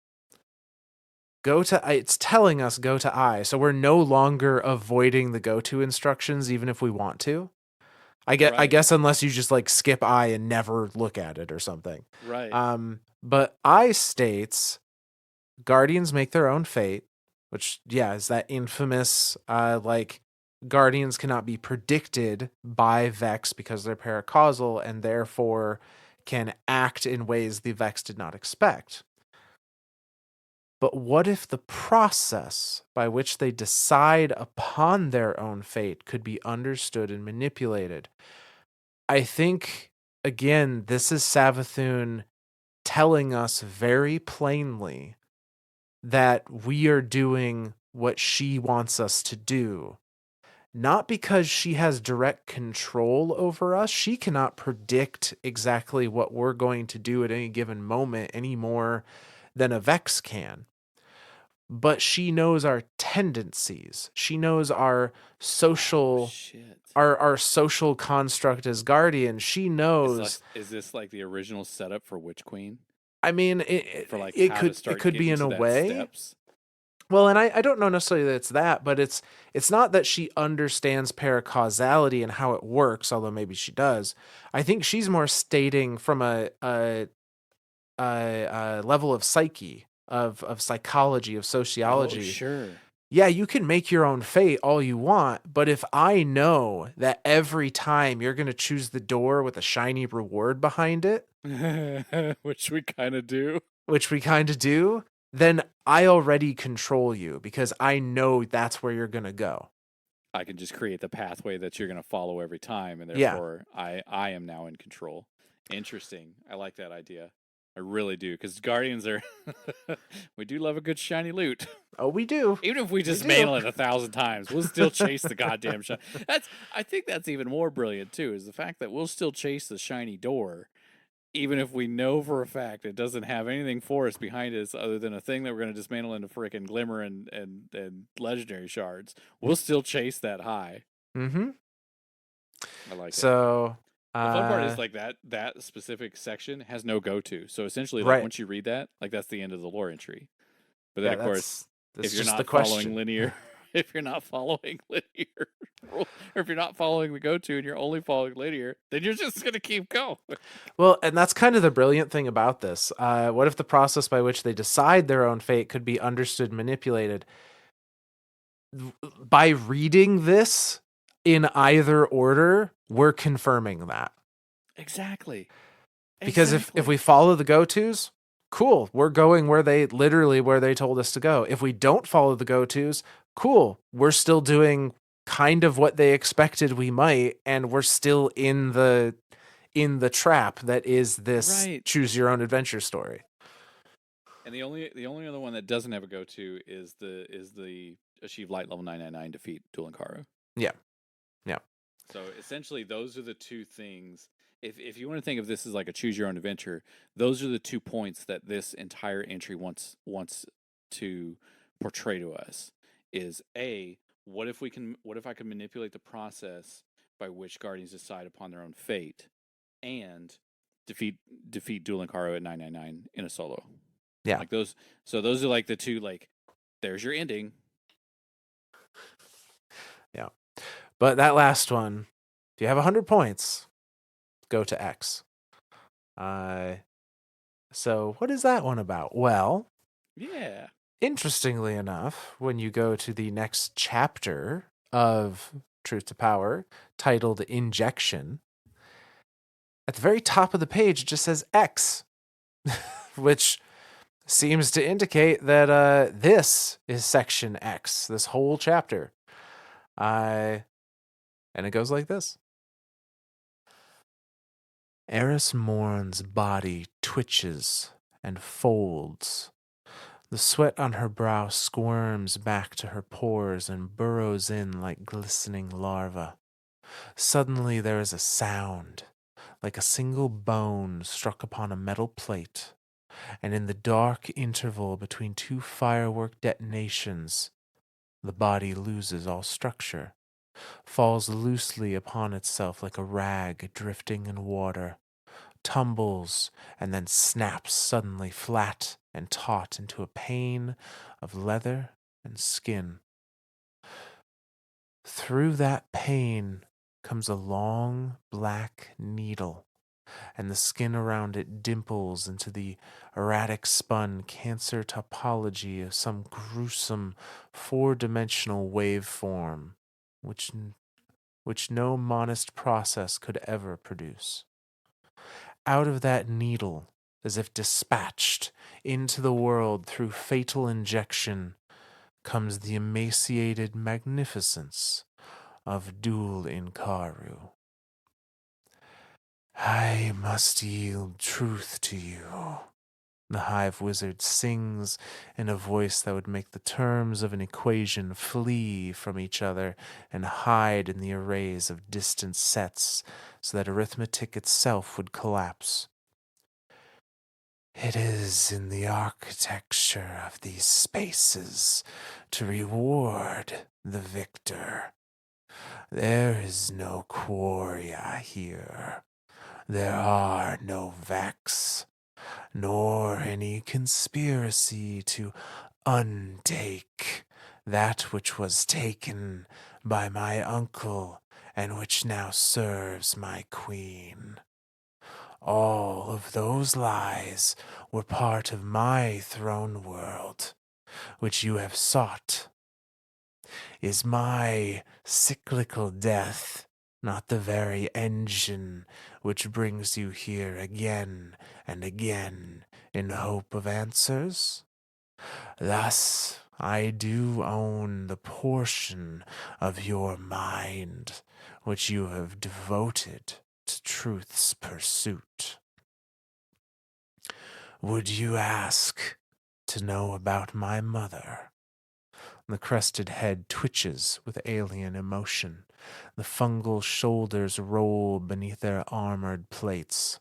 S1: go to. It's telling us go to I, so we're no longer avoiding the go to instructions, even if we want to. I
S2: Right,
S1: guess unless you just like skip I and never look at it or something.
S2: right.
S1: But I states Guardians make their own fate, which yeah is that infamous like Guardians cannot be predicted by Vex because they're paracausal and therefore can act in ways the Vex did not expect. But what if the process by which they decide upon their own fate could be understood and manipulated? I think, again, this is Savathun telling us very plainly that we are doing what she wants us to do. Not because she has direct control over us. She cannot predict exactly what we're going to do at any given moment any more than a Vex can. But she knows our tendencies. She knows our
S2: Oh
S1: social
S2: shit.
S1: our social construct as guardian. She knows.
S2: Is this like the original setup for Witch Queen
S1: I mean,
S2: for like how to
S1: it
S2: start
S1: could be
S2: getting
S1: in
S2: to
S1: a
S2: that
S1: way.
S2: steps?
S1: Well, and I don't know necessarily that it's that, but it's not that she understands paracausality and how it works, although maybe she does. I think she's more stating from a level of psyche, of psychology, of
S2: Oh
S1: sociology.
S2: sure.
S1: Yeah, you can make your own fate all you want, but if I know that every time you're going to choose the door with a shiny reward behind it,
S2: Which we kind of do.
S1: which we kind of do, then I already control you because I know that's where you're going to go.
S2: I can just create the pathway that you're going to follow every time, and
S1: Yeah.
S2: therefore I am now in control. Interesting. I like that idea. I really do, because Guardians are we do love a good shiny loot.
S1: Oh, we do.
S2: Even if we
S1: We do.
S2: dismantle it 1,000 times, we'll still chase the goddamn shiny. I think that's even more brilliant too, is the fact that we'll still chase the shiny door, even if we know for a fact it doesn't have anything for us behind us other than a thing that we're going to dismantle into frickin' glimmer and legendary shards. We'll still chase that high.
S1: Mm-hmm.
S2: I like it.
S1: So
S2: The fun part
S1: Uh,
S2: is like that specific section has no go to. So essentially, like
S1: right.
S2: once you read that, like that's the end of the lore entry. But then
S1: Yeah,
S2: of course, if
S1: that's
S2: you're
S1: just the
S2: not following
S1: question.
S2: linear, if you're not following linear rule, or if you're not following the go to and you're only following linear, then you're just gonna keep going.
S1: Well, and that's kind of the brilliant thing about this. What if the process by which they decide their own fate could be understood, manipulated by reading this in either order? We're confirming that.
S2: Exactly.
S1: Because if
S2: Exactly.
S1: we follow the go-tos, cool, we're going where they told us to go. If we don't follow the go-tos, cool, we're still doing kind of what they expected we might, and we're still in the trap that is this
S2: Right.
S1: choose your own adventure story.
S2: And the only other one that doesn't have a go to is the achieve light level 999 defeat Duelenkaru.
S1: Yeah. Yeah.
S2: So essentially, those are the two things. If you want to think of this as like a choose your own adventure, those are the 2 points that this entire entry wants to portray to us. Is a what if I can manipulate the process by which guardians decide upon their own fate, and defeat defeat Duelenkaru at 999 in a solo.
S1: Yeah.
S2: Like those. So those are like the two. Like there's your ending.
S1: Yeah. But that last one, if you have 100 points, go to X. So what is that one about? Well,
S2: Yeah.
S1: interestingly enough, when you go to the next chapter of Truth to Power, titled Injection, at the very top of the page, it just says X, which seems to indicate that this is section X, this whole chapter. And it goes like this. Eris Morn's body twitches and folds. The sweat on her brow squirms back to her pores and burrows in like glistening larvae. Suddenly there is a sound, like a single bone struck upon a metal plate, and in the dark interval between two firework detonations, the body loses all structure, falls loosely upon itself like a rag drifting in water, tumbles, and then snaps suddenly flat and taut into a pane of leather and skin. Through that pane comes a long black needle, and the skin around it dimples into the erratic spun cancer topology of some gruesome four-dimensional waveform, which no monist process could ever produce. Out of that needle, as if dispatched into the world through fatal injection, comes the emaciated magnificence of Duelenkaru. I must yield truth to you, the Hive Wizard sings in a voice that would make the terms of an equation flee from each other and hide in the arrays of distant sets so that arithmetic itself would collapse. It is in the architecture of these spaces to reward the victor. There is no quoria here. There are no Vex, nor any conspiracy to untake that which was taken by my uncle and which now serves my queen. All of those lies were part of my throne world, which you have sought. Is my cyclical death not the very engine which brings you here again and again in hope of answers? Thus, I do own the portion of your mind which you have devoted to truth's pursuit. Would you ask to know about my mother? The crested head twitches with alien emotion. The fungal shoulders roll beneath their armored plates.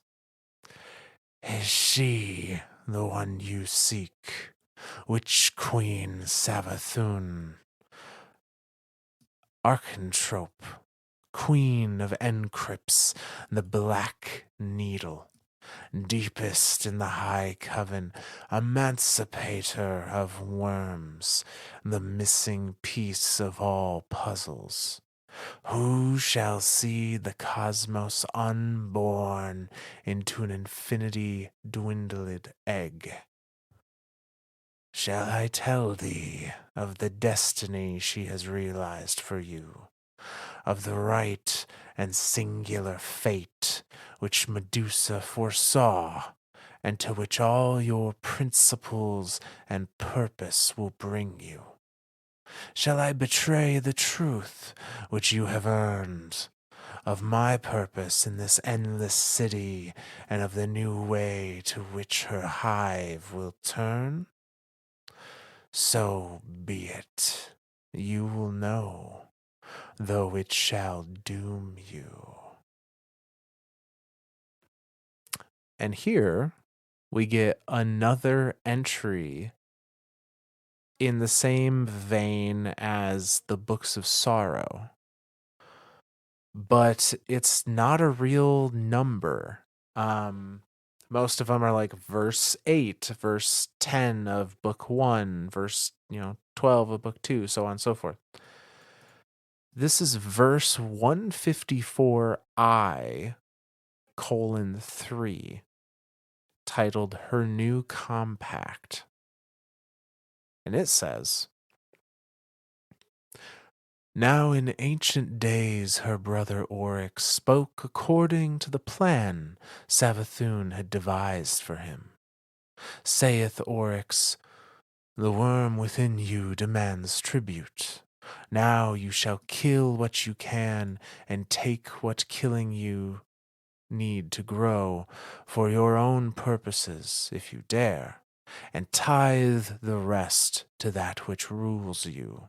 S1: Is she the one you seek? Witch Queen Savathun? Archentrope, queen of encrypts, the black needle, deepest in the high coven, emancipator of worms, the missing piece of all puzzles. Who shall see the cosmos unborn into an infinity dwindled egg? Shall I tell thee of the destiny she has realized for you, of the right and singular fate which Medusa foresaw, and to which all your principles and purpose will bring you? Shall I betray the truth which you have earned, of my purpose in this endless city, and of the new way to which her hive will turn? So be it. You will know, though it shall doom you. And here we get another entry in the same vein as the Books of Sorrow, but it's not a real number. Um, most of them are like verse 8, verse 10 of book 1, verse, 12 of book 2, so on and so forth. This is verse 154I colon 3, titled Her New Compact. And it says, Now in ancient days her brother Oryx spoke according to the plan Savathun had devised for him. Saith Oryx, The worm within you demands tribute. Now you shall kill what you can and take what killing you need to grow for your own purposes, if you dare, and tithe the rest to that which rules you.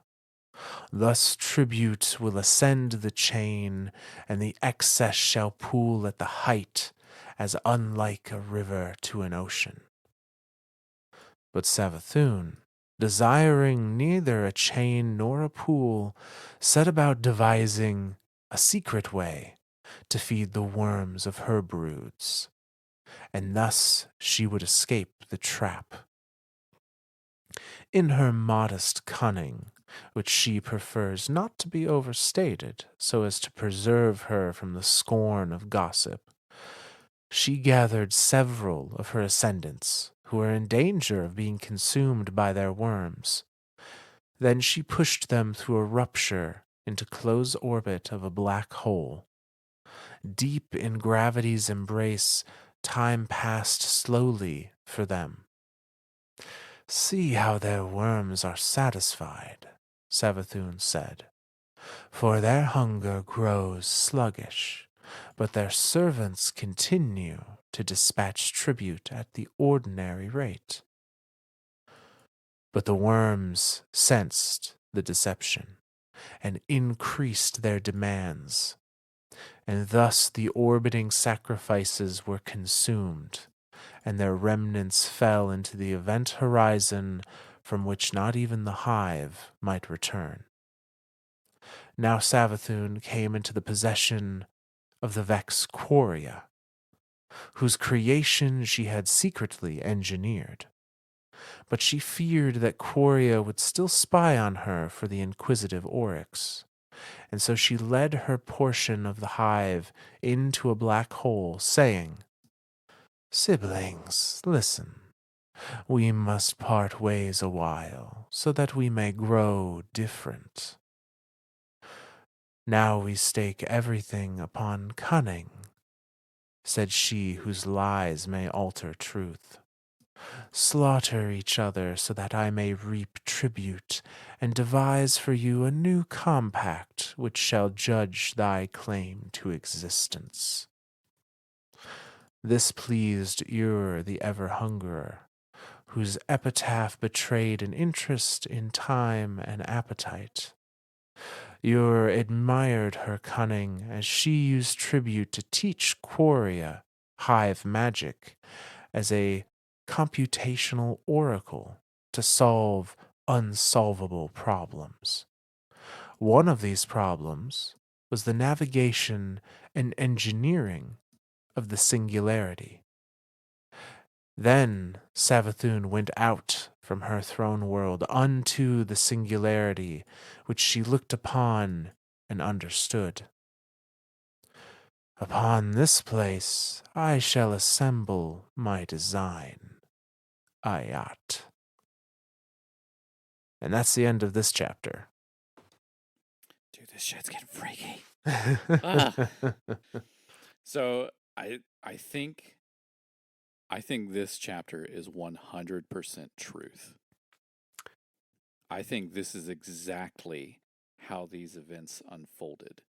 S1: Thus tribute will ascend the chain, and the excess shall pool at the height, as unlike a river to an ocean. But Savathun, desiring neither a chain nor a pool, set about devising a secret way to feed the worms of her broods, and thus she would escape the trap. In her modest cunning, which she prefers not to be overstated so as to preserve her from the scorn of gossip, she gathered several of her ascendants who were in danger of being consumed by their worms. Then she pushed them through a rupture into close orbit of a black hole. Deep in gravity's embrace, time passed slowly for them. See how their worms are satisfied, Savathun said, for their hunger grows sluggish, but their servants continue to dispatch tribute at the ordinary rate. But the worms sensed the deception and increased their demands, and thus the orbiting sacrifices were consumed, and their remnants fell into the event horizon from which not even the hive might return. Now Savathun came into the possession of the Vex Quoria, whose creation she had secretly engineered. But she feared that Quoria would still spy on her for the inquisitive Oryx, and so she led her portion of the hive into a black hole, saying, Siblings, listen. We must part ways a while, so that we may grow different. Now we stake everything upon cunning, said she whose lies may alter truth. Slaughter each other so that I may reap tribute, and devise for you a new compact which shall judge thy claim to existence. This pleased Ur the ever-hungerer, whose epitaph betrayed an interest in time and appetite. Ur admired her cunning as she used tribute to teach Quoria hive magic as a computational oracle to solve unsolvable problems. One of these problems was the navigation and engineering of the singularity. Then Savathun went out from her throne world unto the singularity which she looked upon and understood. Upon this place I shall assemble my design, Ayat. And that's the end of this chapter.
S2: Dude, this shit's getting freaky. Ah. So I think this chapter is 100% truth. I think this is exactly how these events unfolded.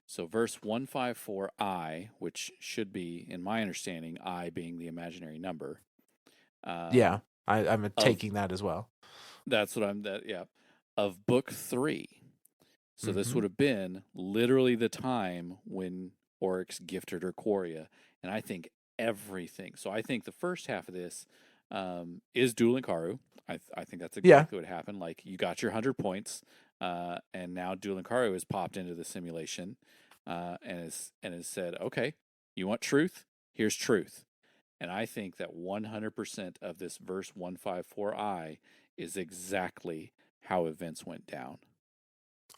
S2: So verse 154I, which should be, in my understanding, I being the imaginary number.
S1: Yeah, I'm
S2: Of
S1: taking that as well.
S2: That's what I'm that yeah. Of book 3. So this
S1: Mm-hmm.
S2: would have been literally the time when Oryx gifted her Quoria. And I think everything. So I think the first half of this is Duel and Karu. I think that's
S1: Yeah,
S2: exactly what happened. Like, you got your 100 points, and now Duel and Karu has popped into the simulation, and has said, okay, you want truth? Here's truth. And I think that 100% of this verse 154I is exactly how events went down.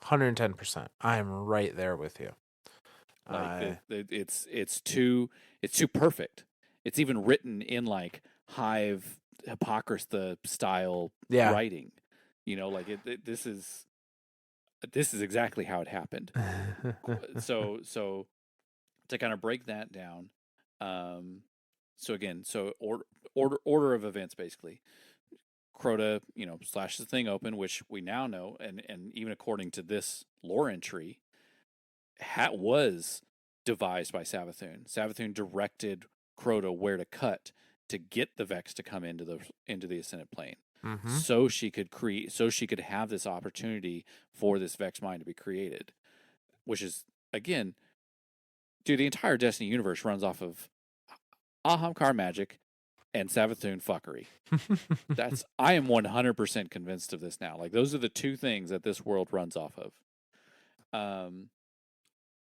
S1: 110%. I'm right there with you.
S2: Like,
S1: I
S2: it's too perfect. It's even written in like Hive Hypocrisy style
S1: yeah.
S2: writing. Like this is exactly how it happened. So to kind of break that down, um, so again, order of events basically. Crota, slashes the thing open, which we now know, and even according to this lore entry, was devised by Savathun. Savathun directed Crota where to cut to get the Vex to come into the Ascended Plane,
S1: Mm-hmm.
S2: so she could have this opportunity for this Vex mind to be created, which is, again, dude, the entire Destiny universe runs off of Ahamkar magic and Savathun fuckery. I am 100% convinced of this now. Like, those are the two things that this world runs off of.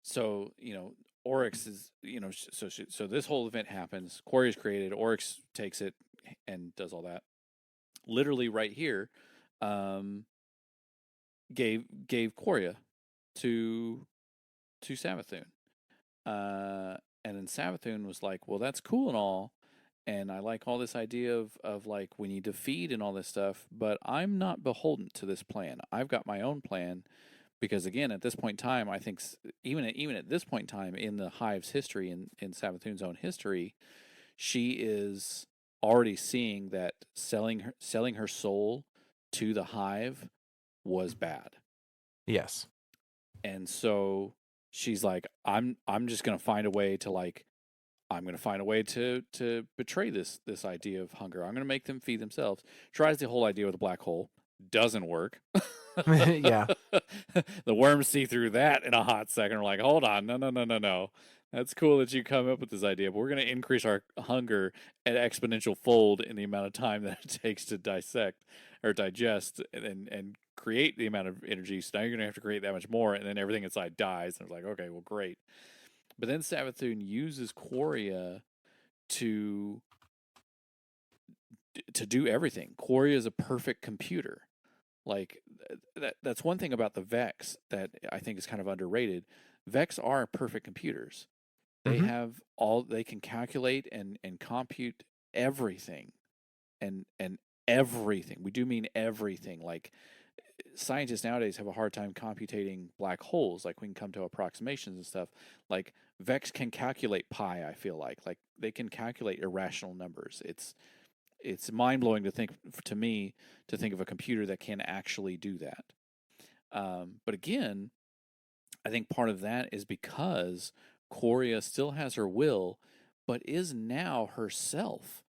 S2: So, Oryx is, so this whole event happens. Quarry is created. Oryx takes it and does all that. Literally right here, um, gave Quoria to Savathun. And then Savathun was like, well, that's cool and all, and I like all this idea of like, we need to feed and all this stuff, but I'm not beholden to this plan. I've got my own plan, because again, at this point in time, I think even at this point in time in the Hive's history, in Savathun's own history, she is already seeing that selling her soul to the Hive was bad.
S1: Yes.
S2: And so she's like, I'm just gonna find a way to, like, I'm going to find a way to betray this idea of hunger. I'm going to make them feed themselves. Tries the whole idea with a black hole. Doesn't work.
S1: Yeah.
S2: The worms see through that in a hot second. We're like, hold on, no. That's cool that you come up with this idea, but we're going to increase our hunger at exponential fold in the amount of time that it takes to dissect or digest and create the amount of energy. So now you're going to have to create that much more, and then everything inside dies. And it's like, okay, well, great. But then Savathun uses Quoria to do everything. Quoria is a perfect computer. Like, that's one thing about the Vex that I think is kind of underrated. Vex are perfect computers. They
S1: Mm-hmm.
S2: have they can calculate and compute everything, and everything. We do mean everything. Like, scientists nowadays have a hard time computating black holes. Like, we can come to approximations and stuff. Like, Vex can calculate pi. I feel like they can calculate irrational numbers. It's mind blowing to think of a computer that can actually do that. But again, I think part of that is because Quoria still has her will, but is now herself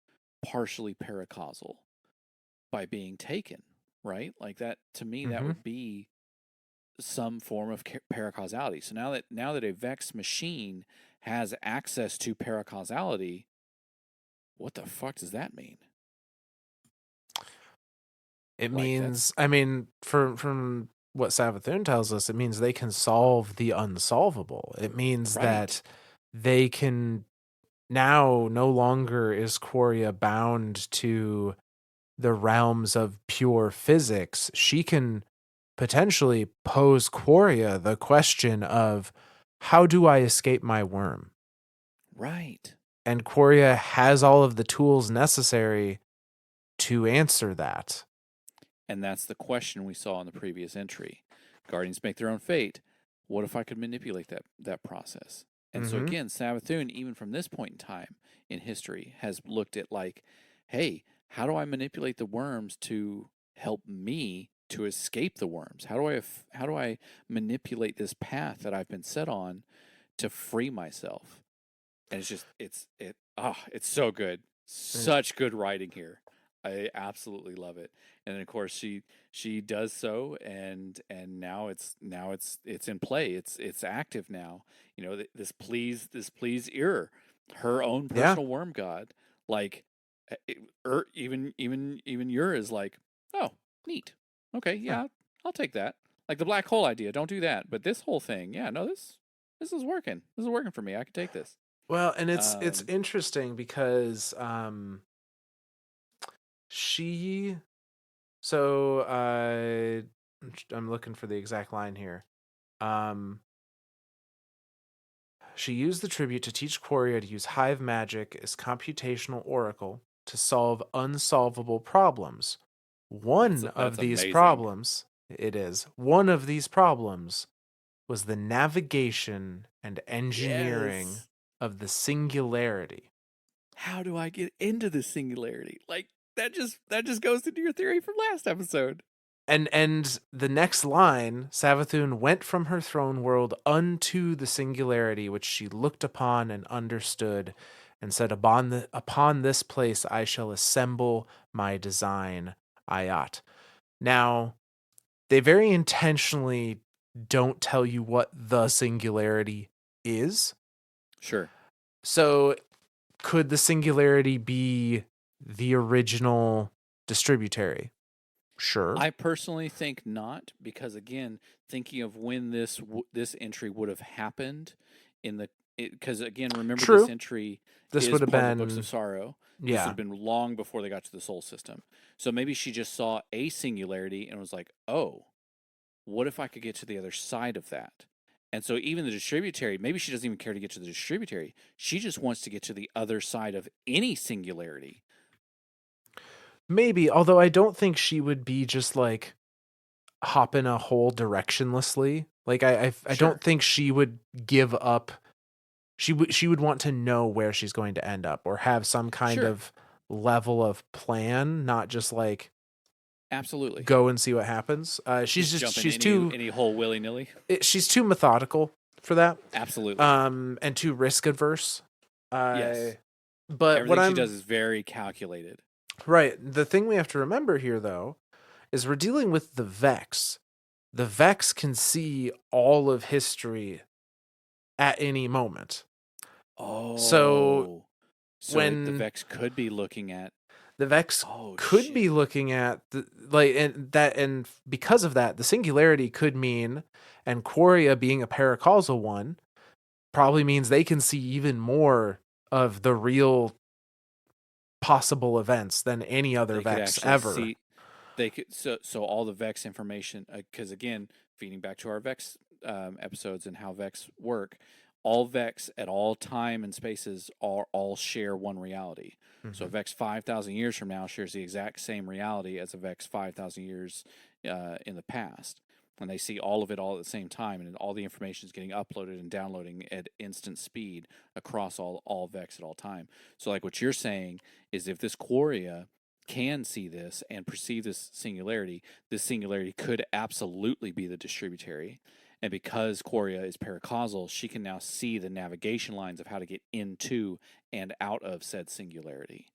S2: partially paracausal by being taken. Right? Like, that, to me, that
S1: Mm-hmm.
S2: would be some form of paracausality. So now that a Vex machine has access to paracausality, what the fuck does that mean?
S1: It
S2: Like, that's
S1: means, I mean, from what Savathun tells us, it means they can solve the unsolvable. It means
S2: Right.
S1: that they can now no longer is Quoria bound to the realms of pure physics. She can potentially pose Quoria the question of, how do I escape my worm?
S2: Right.
S1: And Quoria has all of the tools necessary to answer that.
S2: And that's the question we saw in the previous entry. Guardians make their own fate. What if I could manipulate that process? And so
S1: Mm-hmm.
S2: again, Savathun, even from this point in time in history, has looked at like, hey, how do I manipulate the worms to help me to escape the worms? How do I manipulate this path that I've been set on to free myself? And it's so good. Such good writing here. I absolutely love it. And then of course she does so, and now it's in play. It's active now. You know, this please Ear, her own
S1: Yeah.
S2: personal worm god. Like even Ur is like, oh, neat. Okay,
S1: Yeah.
S2: yeah, I'll take that. Like the black hole idea, don't do that. But this whole thing, yeah, no, this is working. This is working for me. I can take this.
S1: Well, and it's
S2: Um,
S1: interesting because she so I'm looking for the exact line here. Um she used the tribute to teach Quoria to use hive magic as computational oracle to solve unsolvable problems. One
S2: that's
S1: of these
S2: amazing.
S1: problems, it is, one of these problems was the navigation and engineering
S2: Yes.
S1: of the singularity.
S2: How do I get into the singularity? Like that just goes into your theory from last episode.
S1: And the next line, Savathun went from her throne world unto the singularity which she looked upon and understood, and said, upon this place I shall assemble my design, Ayat. Now, they very intentionally don't tell you what the singularity is.
S2: Sure.
S1: So could the singularity be the original distributary? Sure.
S2: I personally think not, because again, thinking of when this entry would have happened in the, because again, remember this
S1: True.
S2: entry
S1: This
S2: is
S1: would have
S2: part of the Books of
S1: been,
S2: Sorrow. This would
S1: yeah.
S2: have been long before they got to the soul system. So maybe she just saw a singularity and was like, "Oh, what if I could get to the other side of that?" And so even the distributary, maybe she doesn't even care to get to the distributary. She just wants to get to the other side of any singularity.
S1: Maybe, although I don't think she would be just like hopping a hole directionlessly. Like I don't
S2: Sure.
S1: think she would give up. She would want to know where she's going to end up, or have some kind
S2: Sure.
S1: of level of plan, not just like
S2: Absolutely.
S1: go and see what happens.
S2: Just jump in
S1: She's
S2: any
S1: too
S2: any hole willy nilly.
S1: she's too methodical for that.
S2: Absolutely.
S1: And too risk adverse. Uh,
S2: Yes.
S1: but what
S2: Everything she does
S1: I'm
S2: is very calculated.
S1: right, the thing we have to remember here though is we're dealing with the Vex. The Vex can see all of history at any moment. So
S2: Oh. So the
S1: when
S2: Vex could be looking at,
S1: the Vex
S2: oh
S1: could be
S2: shit.
S1: looking at the like and because of that, the singularity could mean, and Quoria being a paracausal one probably means they can see even more of the real possible events than any other
S2: They could
S1: Vex
S2: actually
S1: ever.
S2: see, they could, so all the Vex information, because again, feeding back to our Vex episodes and how Vex work, all Vex at all time and spaces are all share one reality. So a
S1: Mhm.
S2: Vex 5,000 years from now shares the exact same reality as a Vex 5,000 years in the past. And they see all of it all at the same time, and all the information is getting uploaded and downloading at instant speed across all Vex at all time. So, like what you're saying is, if this Quoria can see this and perceive this singularity could absolutely be the distributary. And because Quoria is paracausal, she can now see the navigation lines of how to get into and out of said singularity.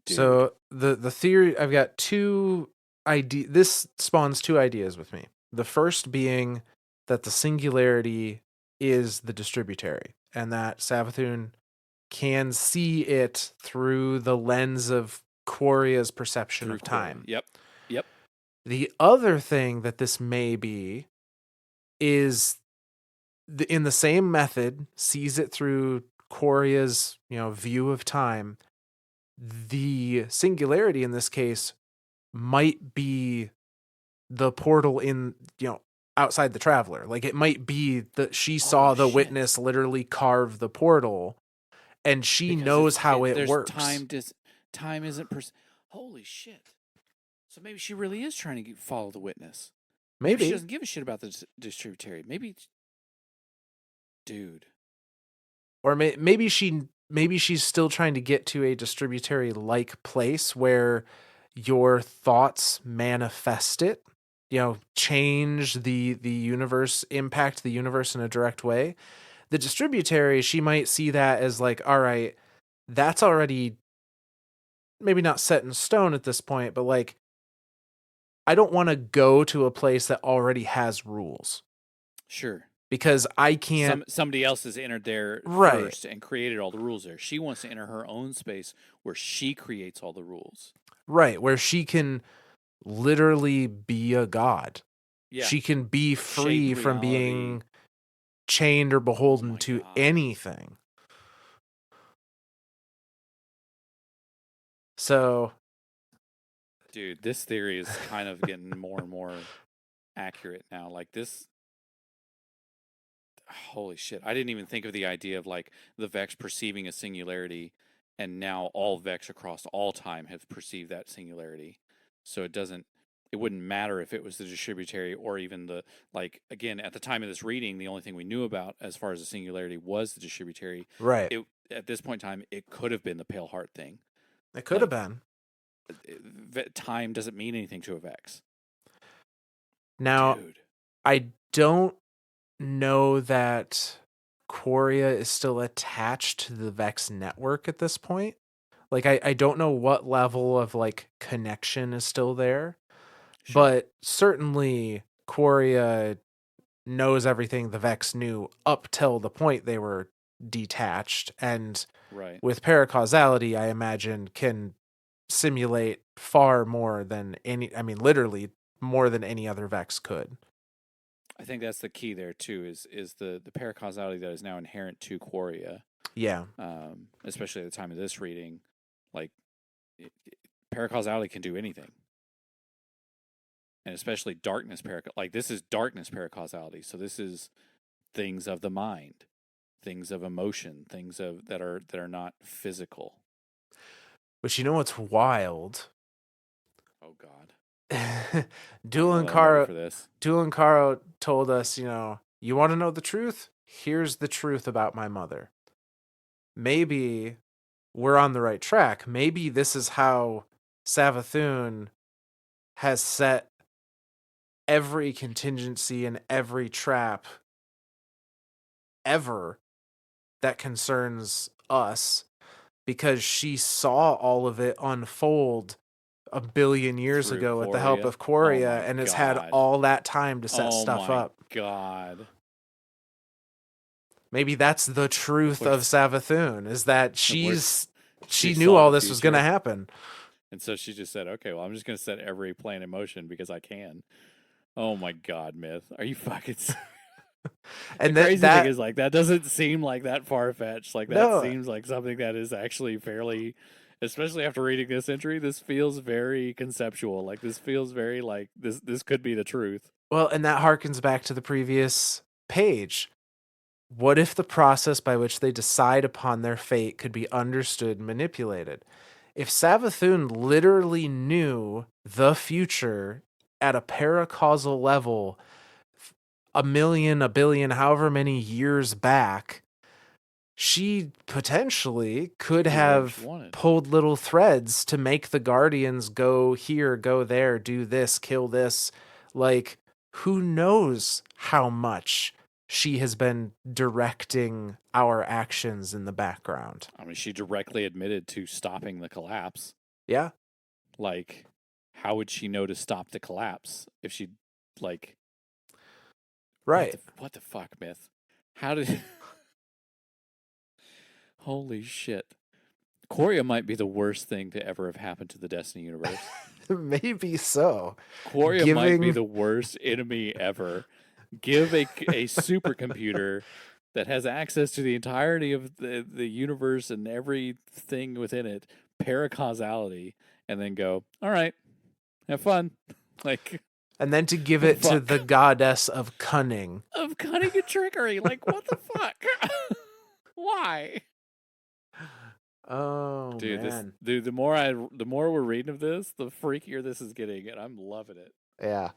S2: Dude.
S1: So the theory, I've got two this spawns two ideas with me. The first being that the singularity is the distributary, and that Savathun can see it through the lens of Quoria's perception
S2: Through
S1: of
S2: Quoria.
S1: time.
S2: Yep. Yep.
S1: The other thing that this may be is in the same method, sees it through Quaria's, view of time. The singularity in this case might be the portal in, outside the traveler. Like it might be that she
S2: Oh
S1: saw the
S2: shit.
S1: witness literally carve the portal and she
S2: Because
S1: knows how it
S2: there's
S1: works.
S2: time isn't holy shit. So maybe she really is trying to follow the witness. Maybe she
S1: Maybe.
S2: doesn't give a shit about the distributary. Maybe, dude.
S1: Or maybe she's still trying to get to a distributary like place where your thoughts manifest it, change the universe, impact the universe in a direct way. The distributary, she might see that as like, all right, that's already maybe not set in stone at this point, but like, I don't want to go to a place that already has rules
S2: Sure.
S1: because I can't.
S2: Somebody else has entered there
S1: Right.
S2: first and created all the rules there. She wants to enter her own space where she creates all the rules.
S1: Right. Where she can literally be a god.
S2: Yeah.
S1: She can be
S2: Shape
S1: free from
S2: reality.
S1: being chained or
S2: Oh
S1: beholden
S2: my
S1: to
S2: god.
S1: anything. So,
S2: Dude, this theory is kind of getting more and more accurate now. Like this, holy shit. I didn't even think of the idea of like the Vex perceiving a singularity, and now all Vex across all time have perceived that singularity. So it wouldn't matter if it was the distributary or even the, like, again, at the time of this reading, the only thing we knew about as far as the singularity was the distributary.
S1: right.
S2: At this point in time, it could have been the Pale Heart thing.
S1: It could have
S2: Like,
S1: been.
S2: time doesn't mean anything to a Vex.
S1: Now,
S2: Dude.
S1: I don't know that Quoria is still attached to the Vex network at this point. Like, I don't know what level of like connection is still there,
S2: Sure.
S1: but certainly Quoria knows everything the Vex knew up till the point they were detached, and
S2: Right.
S1: with paracausality, I imagine can simulate far more than any. I mean, literally more than any other Vex could.
S2: I think that's the key there too. Is the paracausality that is now inherent to Quoria,
S1: Yeah,
S2: especially at the time of this reading. Like, paracausality can do anything, and especially darkness like this is darkness paracausality. So this is things of the mind, things of emotion, things of that are not physical.
S1: but you know what's wild?
S2: Oh God, I don't know that I'm ready
S1: Dulan
S2: for this.
S1: Caro told us, you want to know the truth? Here's the truth about my mother. Maybe we're on the right track. Maybe this is how Savathun has set every contingency and every trap ever that concerns us, because she saw all of it unfold a billion years
S2: Through
S1: ago with the help
S2: Quoria.
S1: of
S2: Oh
S1: Quoria,
S2: my
S1: and has had
S2: God.
S1: all that time to set
S2: Oh
S1: stuff
S2: my
S1: up.
S2: God.
S1: Maybe that's the truth of
S2: Where's
S1: Savathun, is that
S2: she
S1: she knew
S2: saw
S1: all
S2: the
S1: this was going to
S2: future?
S1: happen.
S2: And so she just said, okay, well, I'm just going to set every plan in motion because I can. Oh my God, Myth. Are you fucking. The
S1: And
S2: crazy thing
S1: that
S2: is, like, that doesn't seem like that far fetched. Like, that
S1: no,
S2: seems like something that is actually fairly. Especially after reading this entry, this feels very conceptual. Like, this feels very like this could be the truth.
S1: well, and that harkens back to the previous page. What if the process by which they decide upon their fate could be understood and manipulated? If Savathun literally knew the future at a paracausal level, a million, a billion, however many years back, she potentially could
S2: Do whatever she
S1: have
S2: wanted.
S1: pulled little threads to make the Guardians go here, go there, do this, kill this. Like, who knows how much she has been directing our actions in the background.
S2: I mean, she directly admitted to stopping the collapse.
S1: Yeah.
S2: Like, how would she know to stop the collapse if she, like,
S1: Right.
S2: what the fuck, Myth? How did? Holy shit! Quoria might be the worst thing to ever have happened to the Destiny universe.
S1: Maybe so.
S2: Quoria might be
S1: Giving
S2: the worst enemy ever. Give a supercomputer that has access to the entirety of the universe and everything within it, paracausality, and then go, all right, have fun. Like,
S1: and then to give
S2: what the
S1: it to the
S2: fuck?
S1: goddess of cunning.
S2: Of cunning and trickery. Like, what the fuck? Why?
S1: Oh
S2: Dude,
S1: man.
S2: the more we're reading of this, the freakier this is getting, and I'm loving it.
S1: Yeah.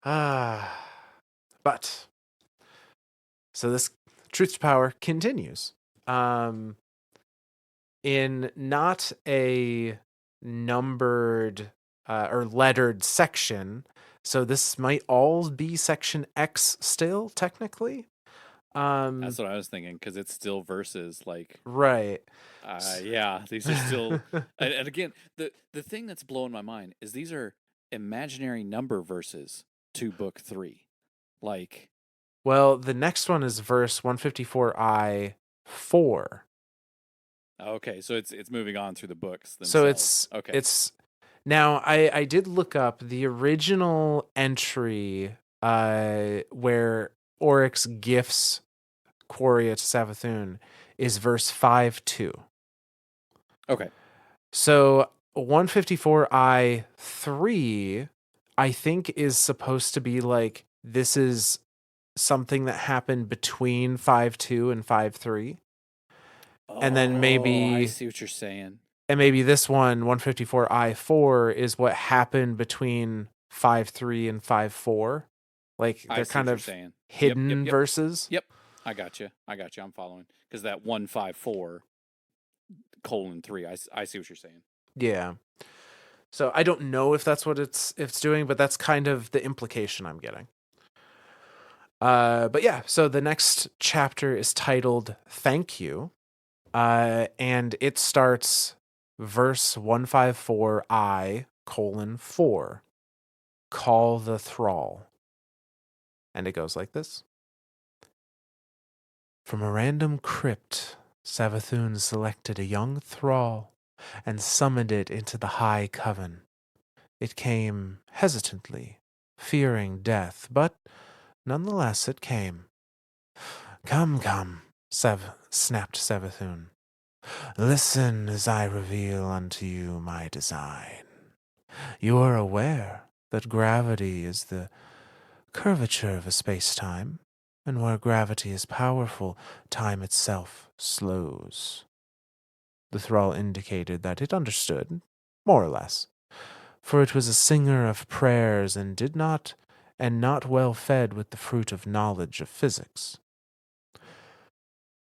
S1: Ah. But so this truth to power continues. In not a numbered or lettered section. So this might all be section X still, technically.
S2: That's what I was thinking, because it's still verses. Like,
S1: Right.
S2: yeah, these are still. And again, the thing that's blowing my mind is these are imaginary number verses to book 3. Like,
S1: Well, the next one is verse 154I 4.
S2: okay, so it's moving on through the books
S1: So
S2: themselves. Okay,
S1: it's now I did look up the original entry where Oryx gifts Quoria to Savathun is verse 5-2.
S2: okay.
S1: So 154I 3 I think is supposed to be like this is something that happened between 5-2 and 5-3. And then
S2: Oh, I
S1: maybe
S2: see what you're saying.
S1: this one 154I 4 is what happened between 5-3 and 5-4. Like
S2: I
S1: they're
S2: see
S1: kind
S2: what you're
S1: of
S2: saying. Yep, yep,
S1: hidden
S2: yep,
S1: verses.
S2: yep. I got you. I got you. I'm following, because that 154:3. I see what you're saying.
S1: Yeah. So I don't know if that's what it's doing, but that's kind of the implication I'm getting. But yeah, so the next chapter is titled Thank You. And it starts verse 154I colon 4. Call the thrall. And it goes like this. From a random crypt, Savathun selected a young thrall and summoned it into the high coven. It came hesitantly, fearing death, but nonetheless it came. Come, come, snapped Savathun. Listen as I reveal unto you my design. You are aware that gravity is the curvature of a space-time, and where gravity is powerful, time itself slows. The thrall indicated that it understood, more or less, for it was a singer of prayers and not well fed with the fruit of knowledge of physics.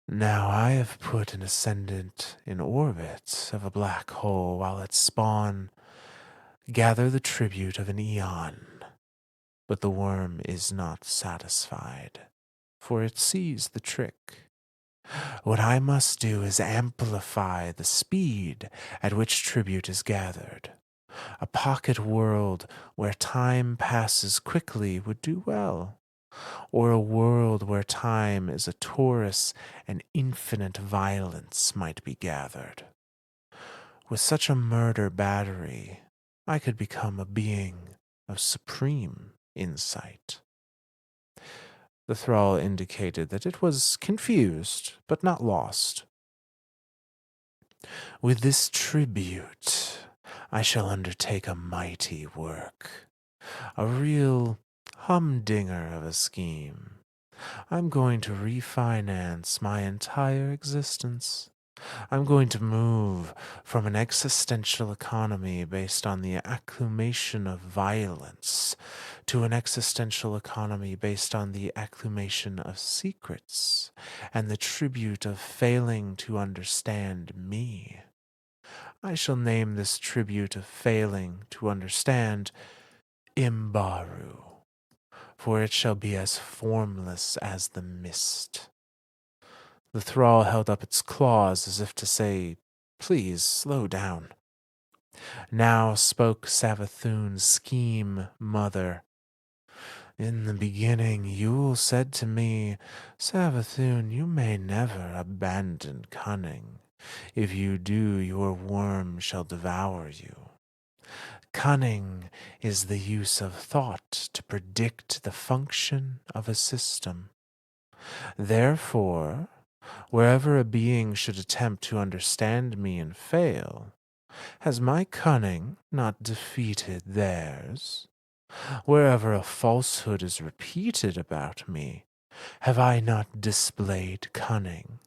S1: Now I have put an ascendant in orbit of a black hole while its spawn gather the tribute of an eon. But the worm is not satisfied, for it sees the trick. What I must do is amplify the speed at which tribute is gathered. A pocket world where time passes quickly would do well, or a world where time is a torus and infinite violence might be gathered. With such a murder battery, I could become a being of supreme insight. The thrall indicated that it was confused, but not lost. With this tribute, I shall undertake a mighty work, a real humdinger of a scheme. I'm going to refinance my entire existence. I'm going to move from an existential economy based on the accumulation of violence to an existential economy based on the accumulation of secrets and the tribute of failing to understand me. I shall name this tribute of failing to understand Imbaru, for it shall be as formless as the mist. The thrall held up its claws as if to say, Please slow down. Now spoke Savathun's scheme mother. In the beginning Yule said to me, Savathun, you may never abandon cunning. If you do, your worm shall devour you. cunning is the use of thought to predict the function of a system. Therefore, wherever a being should attempt to understand me and fail, has my cunning not defeated theirs? Wherever a falsehood is repeated about me, have I not displayed cunning?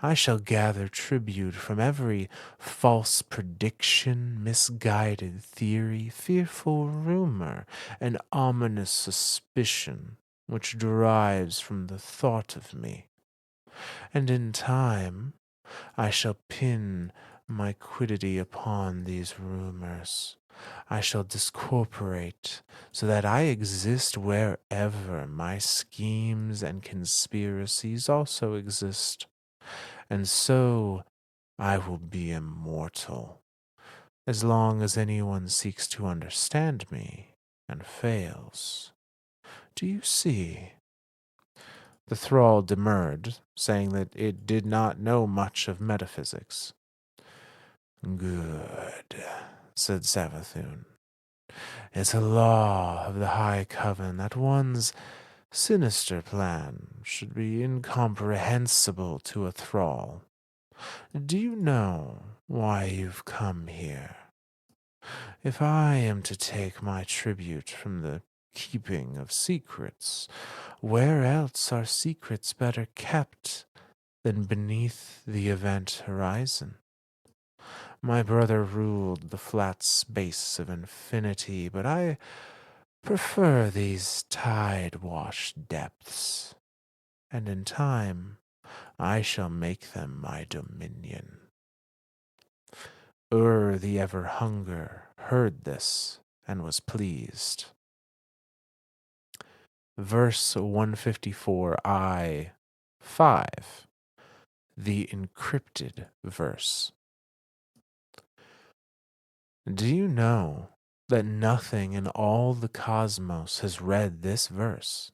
S1: I shall gather tribute from every false prediction, misguided theory, fearful rumor, and ominous suspicion which derives from the thought of me. And in time I shall pin my quiddity upon these rumors. I shall discorporate so that I exist wherever my schemes and conspiracies also exist. And so I will be immortal, as long as anyone seeks to understand me and fails. Do you see? The thrall demurred, saying that it did not know much of metaphysics. Good, said Savathun. It's a law of the High Coven that one's sinister plan should be incomprehensible to a thrall. Do you know why you've come here? If I am to take my tribute from the keeping of secrets, where else are secrets better kept than beneath the event horizon? My brother ruled the flat space of infinity, but I prefer these tide-washed depths, and in time I shall make them my dominion. The ever-hunger heard this and was pleased. Verse 154 5, the encrypted verse. Do you know that nothing in all the cosmos has read this verse?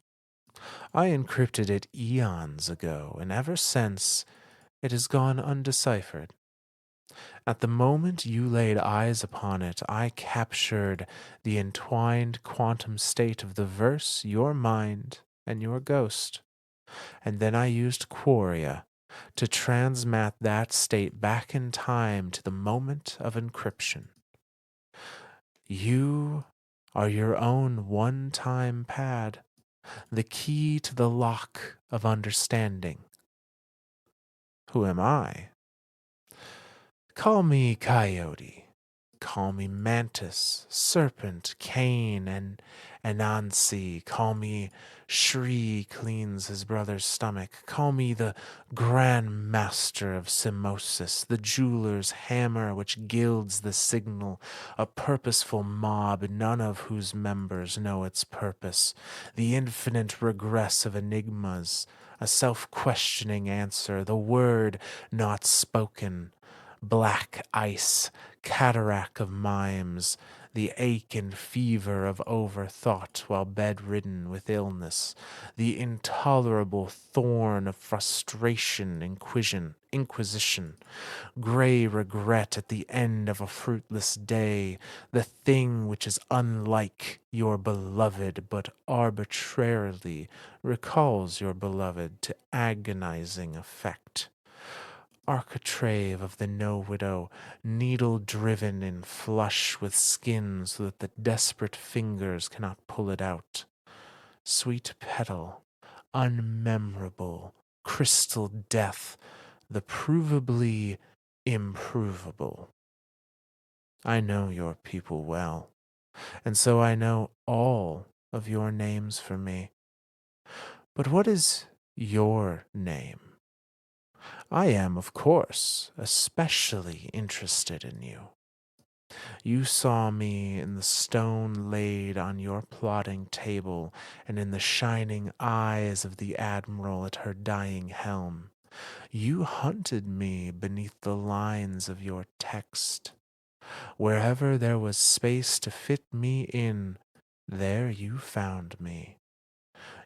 S1: I encrypted it eons ago, and ever since it has gone undeciphered. At the moment you laid eyes upon it, I captured the entwined quantum state of the verse, your mind, and your ghost. And then I used Quoria to transmat that state back in time to the moment of encryption. You are your own one-time pad, the key to the lock of understanding. Who am I? Call me Coyote. Call me Mantis, Serpent, Cain, and Anansi. Call me Shri cleans his brother's stomach. Call me the Grand Master of Simosis, the jeweler's hammer which gilds the signal, a purposeful mob, none of whose members know its purpose, the infinite regress of enigmas, a self-questioning answer, the word not spoken, black ice, cataract of mimes, the ache and fever of overthought while bedridden with illness, the intolerable thorn of frustration, inquisition, gray regret at the end of a fruitless day, the thing which is unlike your beloved but arbitrarily recalls your beloved to agonizing effect. Architrave of the no-widow, needle-driven in flush with skin so that the desperate fingers cannot pull it out. Sweet petal, unmemorable, crystal death, the provably improvable. I know your people well, and so I know all of your names for me. But what is your name? I am, of course, especially interested in you. You saw me in the stone laid on your plotting table, and in the shining eyes of the admiral at her dying helm. You hunted me beneath the lines of your text. Wherever there was space to fit me in, there you found me.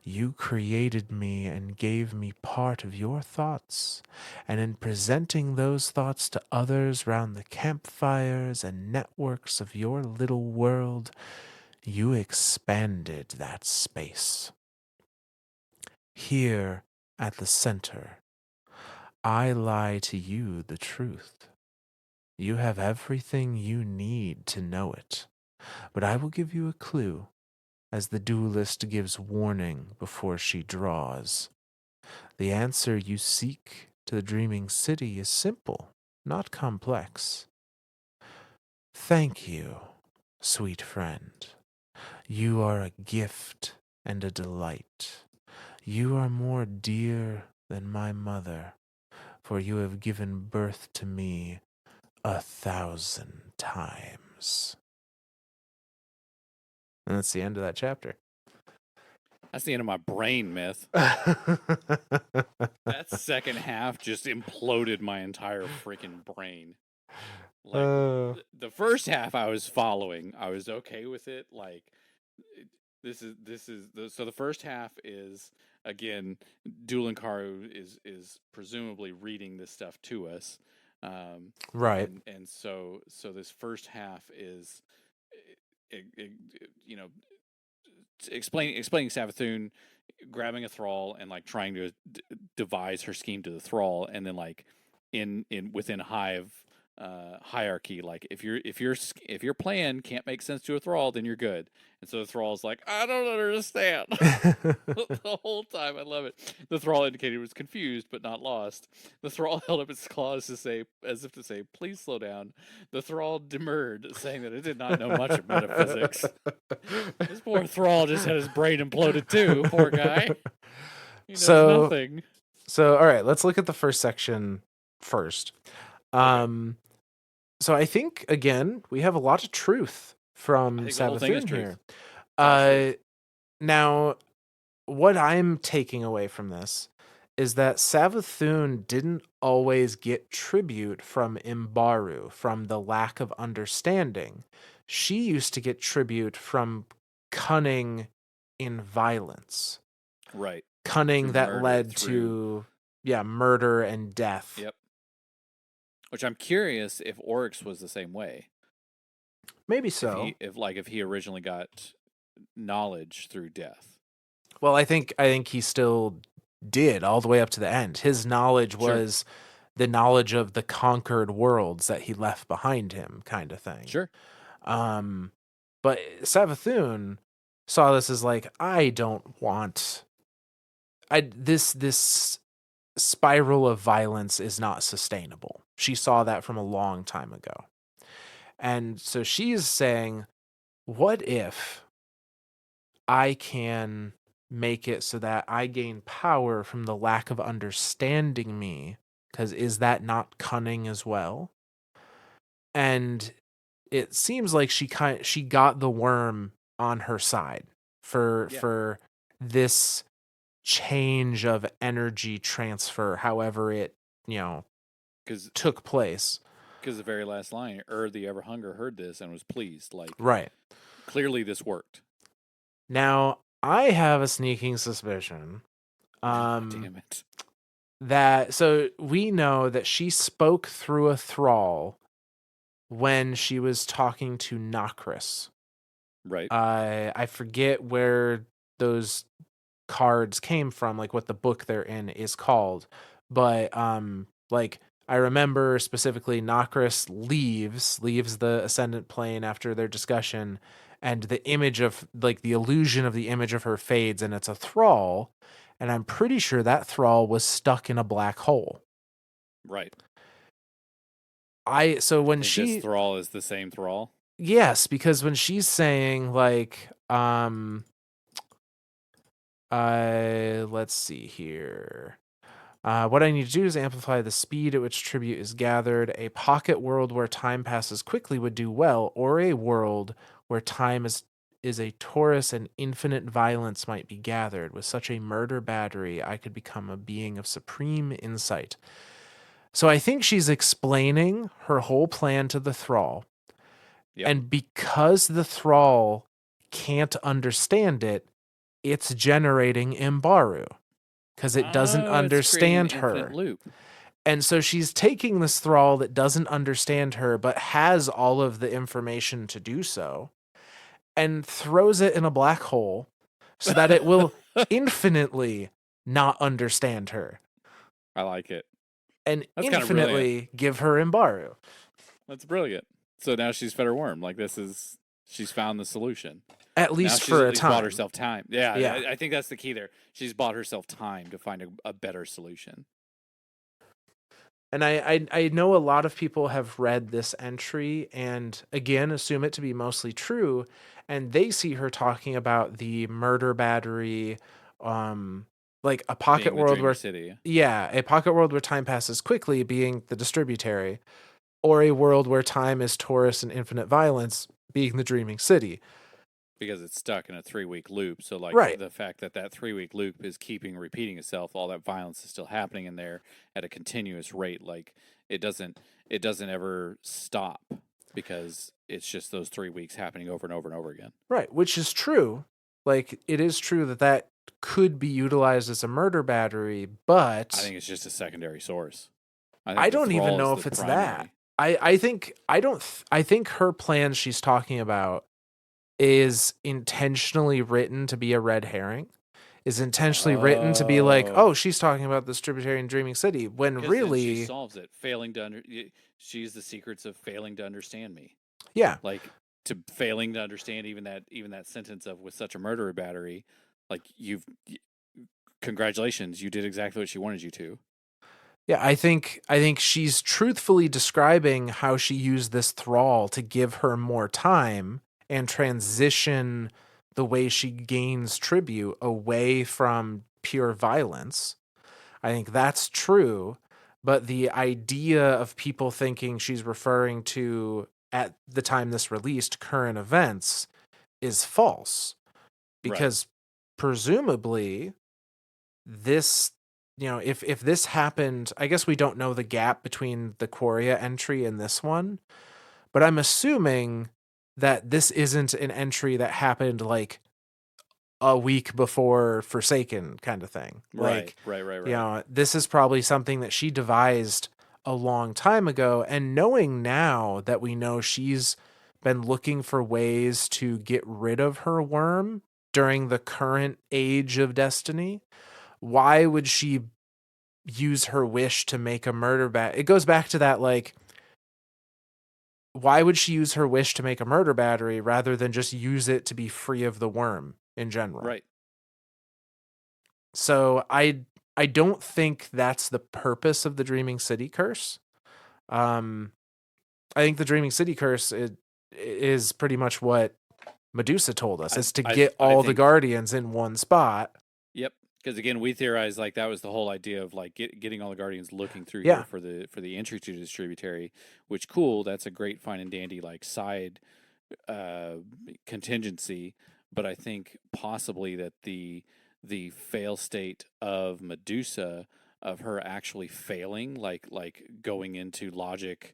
S1: You created me and gave me part of your thoughts, and in presenting those thoughts to others round the campfires and networks of your little world, you expanded that space. Here at the center, I lie to you the truth. You have everything you need to know it, but I will give you a clue, as the duelist gives warning before she draws. The answer you seek to the dreaming city is simple, not complex. Thank you, sweet friend. You are a gift and a delight. You are more dear than my mother, for you have given birth to me 1,000 times. And that's the end of that chapter.
S2: That's the end of my brain, Myth. That second half just imploded my entire freaking brain. Like the first half I was following. I was okay with it. Like so the first half is, again, Duelenkaru is presumably reading this stuff to us.
S1: Right.
S2: And so this first half is you know, explaining Savathun grabbing a thrall and like trying to devise her scheme to the thrall, and then like in within Hive hierarchy, like if your plan can't make sense to a thrall, then you're good. And so the thrall's like, I don't understand. The whole time. I love it. The thrall indicated he was confused but not lost. The thrall held up its claws to say, as if to say, please slow down. The thrall demurred, saying that it did not know much of metaphysics. This poor thrall just had his brain imploded too. Poor guy. He knows nothing.
S1: So all right, let's look at the first section first.
S2: Okay.
S1: So I think, again, we have a lot of truth from Savathun here. Now, what I'm taking away from this is that Savathun didn't always get tribute from Imbaru, from the lack of understanding. She used to get tribute from cunning in violence.
S2: Right.
S1: Cunning
S2: Through
S1: that
S2: murder,
S1: led to murder and death.
S2: Yep. Which I'm curious if Oryx was the same way.
S1: Maybe so.
S2: If he originally got knowledge through death.
S1: Well, I think he still did all the way up to the end. His knowledge was the knowledge of the conquered worlds that he left behind him, kind of thing.
S2: Sure.
S1: But Savathun saw this as like, I don't want this spiral of violence is not sustainable. She saw that from a long time ago. And so she's saying, what if I can make it so that I gain power from the lack of understanding me? Because is that not cunning as well? And it seems like she got the worm on her side for this change of energy transfer, however it took place.
S2: Because the very last line, the Everhunger heard this and was pleased. Like,
S1: right.
S2: Clearly this worked.
S1: Now, I have a sneaking suspicion.
S2: Damn it.
S1: So we know that she spoke through a thrall when she was talking to Nokris.
S2: Right.
S1: I forget where those cards came from, like what the book they're in is called. But like I remember specifically Nokris leaves the Ascendant Plane after their discussion, and the image of like the illusion of the image of her fades, and it's a thrall, and I'm pretty sure that thrall was stuck in a black hole.
S2: Right.
S1: So when she
S2: this thrall is the same thrall?
S1: Yes, because when she's saying like let's see here. What I need to do is amplify the speed at which tribute is gathered. A pocket world where time passes quickly would do well, or a world where time is a torus and infinite violence might be gathered. With such a murder battery, I could become a being of supreme insight. So I think she's explaining her whole plan to the thrall. Yep. And because the thrall can't understand it, it's generating Imbaru because it doesn't
S2: Oh, it's creating an
S1: understand
S2: infinite
S1: her.
S2: loop.
S1: And so she's taking this thrall that doesn't understand her, but has all of the information to do so, and throws it in a black hole so that it will infinitely not understand her
S2: I like it.
S1: and
S2: That's kind of brilliant.
S1: infinitely give her Imbaru.
S2: That's brilliant. So now she's fed her worm. Like she's found the solution.
S1: At
S2: Now
S1: least
S2: she's
S1: for
S2: at
S1: a
S2: least bought
S1: time.
S2: herself time. Yeah,
S1: Yeah.
S2: I think that's the key there. She's bought herself time to find a better solution.
S1: And I know a lot of people have read this entry and again assume it to be mostly true. And they see her talking about the murder battery, like a pocket
S2: Being the
S1: world
S2: dreamy
S1: where,
S2: city.
S1: yeah, a pocket world where time passes quickly being the distributary, or a world where time is torus and infinite violence being the dreaming city.
S2: Because it's stuck in a 3-week loop. So like
S1: Right.
S2: the fact that that 3-week loop is keeping repeating itself, all that violence is still happening in there at a continuous rate. Like it doesn't ever stop because it's just those 3 weeks happening over and over and over again.
S1: Right. Which is true. Like, it is true that that could be utilized as a murder battery,
S2: I
S1: but
S2: think it's just a secondary source. I think
S1: I
S2: the
S1: don't even
S2: thrall is
S1: know
S2: the
S1: if it's that.
S2: primary.
S1: I think I don't I think her plan she's talking about is intentionally written to be a red herring. Is intentionally written to be like,
S2: Oh,
S1: oh, she's talking about this tributary and dreaming city, when
S2: because then she
S1: really,
S2: solves it, failing to under. She's the secrets of failing to understand me.
S1: yeah.
S2: Like to failing to understand even that sentence of with such a murder battery. Like congratulations, you did exactly what she wanted you to.
S1: Yeah, I think she's truthfully describing how she used this thrall to give her more time and transition the way she gains tribute away from pure violence. I think that's true, but the idea of people thinking she's referring to at the time this released current events is false
S2: Right.
S1: because presumably this, if this happened, I guess we don't know the gap between the Quoria entry and this one, but I'm assuming that this isn't an entry that happened like a week before Forsaken kind of thing.
S2: Right.
S1: Like,
S2: Right. Right. Right.
S1: this is probably something that she devised a long time ago, and knowing now that we know she's been looking for ways to get rid of her worm during the current age of Destiny, why would she use her wish to make a murder bat? It goes back to that, like, why would she use her wish to make a murder battery rather than just use it to be free of the worm in general?
S2: Right.
S1: So I don't think that's the purpose of the Dreaming City curse. Um I think the Dreaming City curse is pretty much what Medusa told us. It's to get
S2: I
S1: all the
S2: think.
S1: guardians in one spot.
S2: Yep. Because again, we theorized like that was the whole idea of like getting all the guardians looking through here
S1: Yeah.
S2: for the entry to distributary. Which cool. That's a great fine and dandy like side uh, contingency, but I think possibly that the fail state of Medusa of her actually failing, like going into logic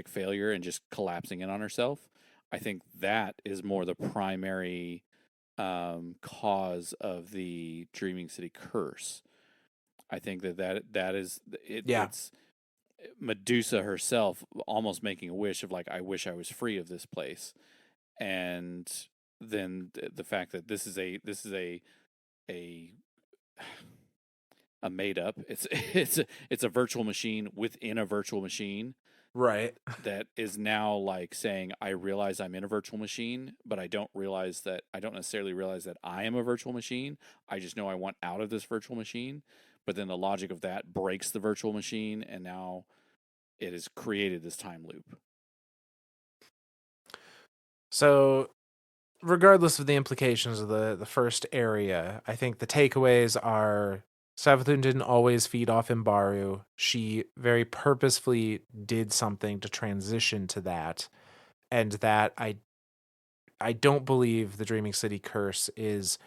S2: failure and just collapsing in on herself. I think that is more the primary cause of the Dreaming City curse. I think that is it.
S1: Yeah.
S2: It's Medusa herself almost making a wish of like, I wish I was free of this place, and then the fact that a a made up it's a virtual machine within a virtual machine
S1: Right.
S2: that is now like saying, I realize I'm in a virtual machine, but I don't necessarily realize that I am a virtual machine. I just know I want out of this virtual machine, but then the logic of that breaks the virtual machine, and now it has created this time loop.
S1: So regardless of the implications of the first area, I think the takeaways are Savathun didn't always feed off Imbaru. She very purposefully did something to transition to that, and that I don't believe the Dreaming City curse is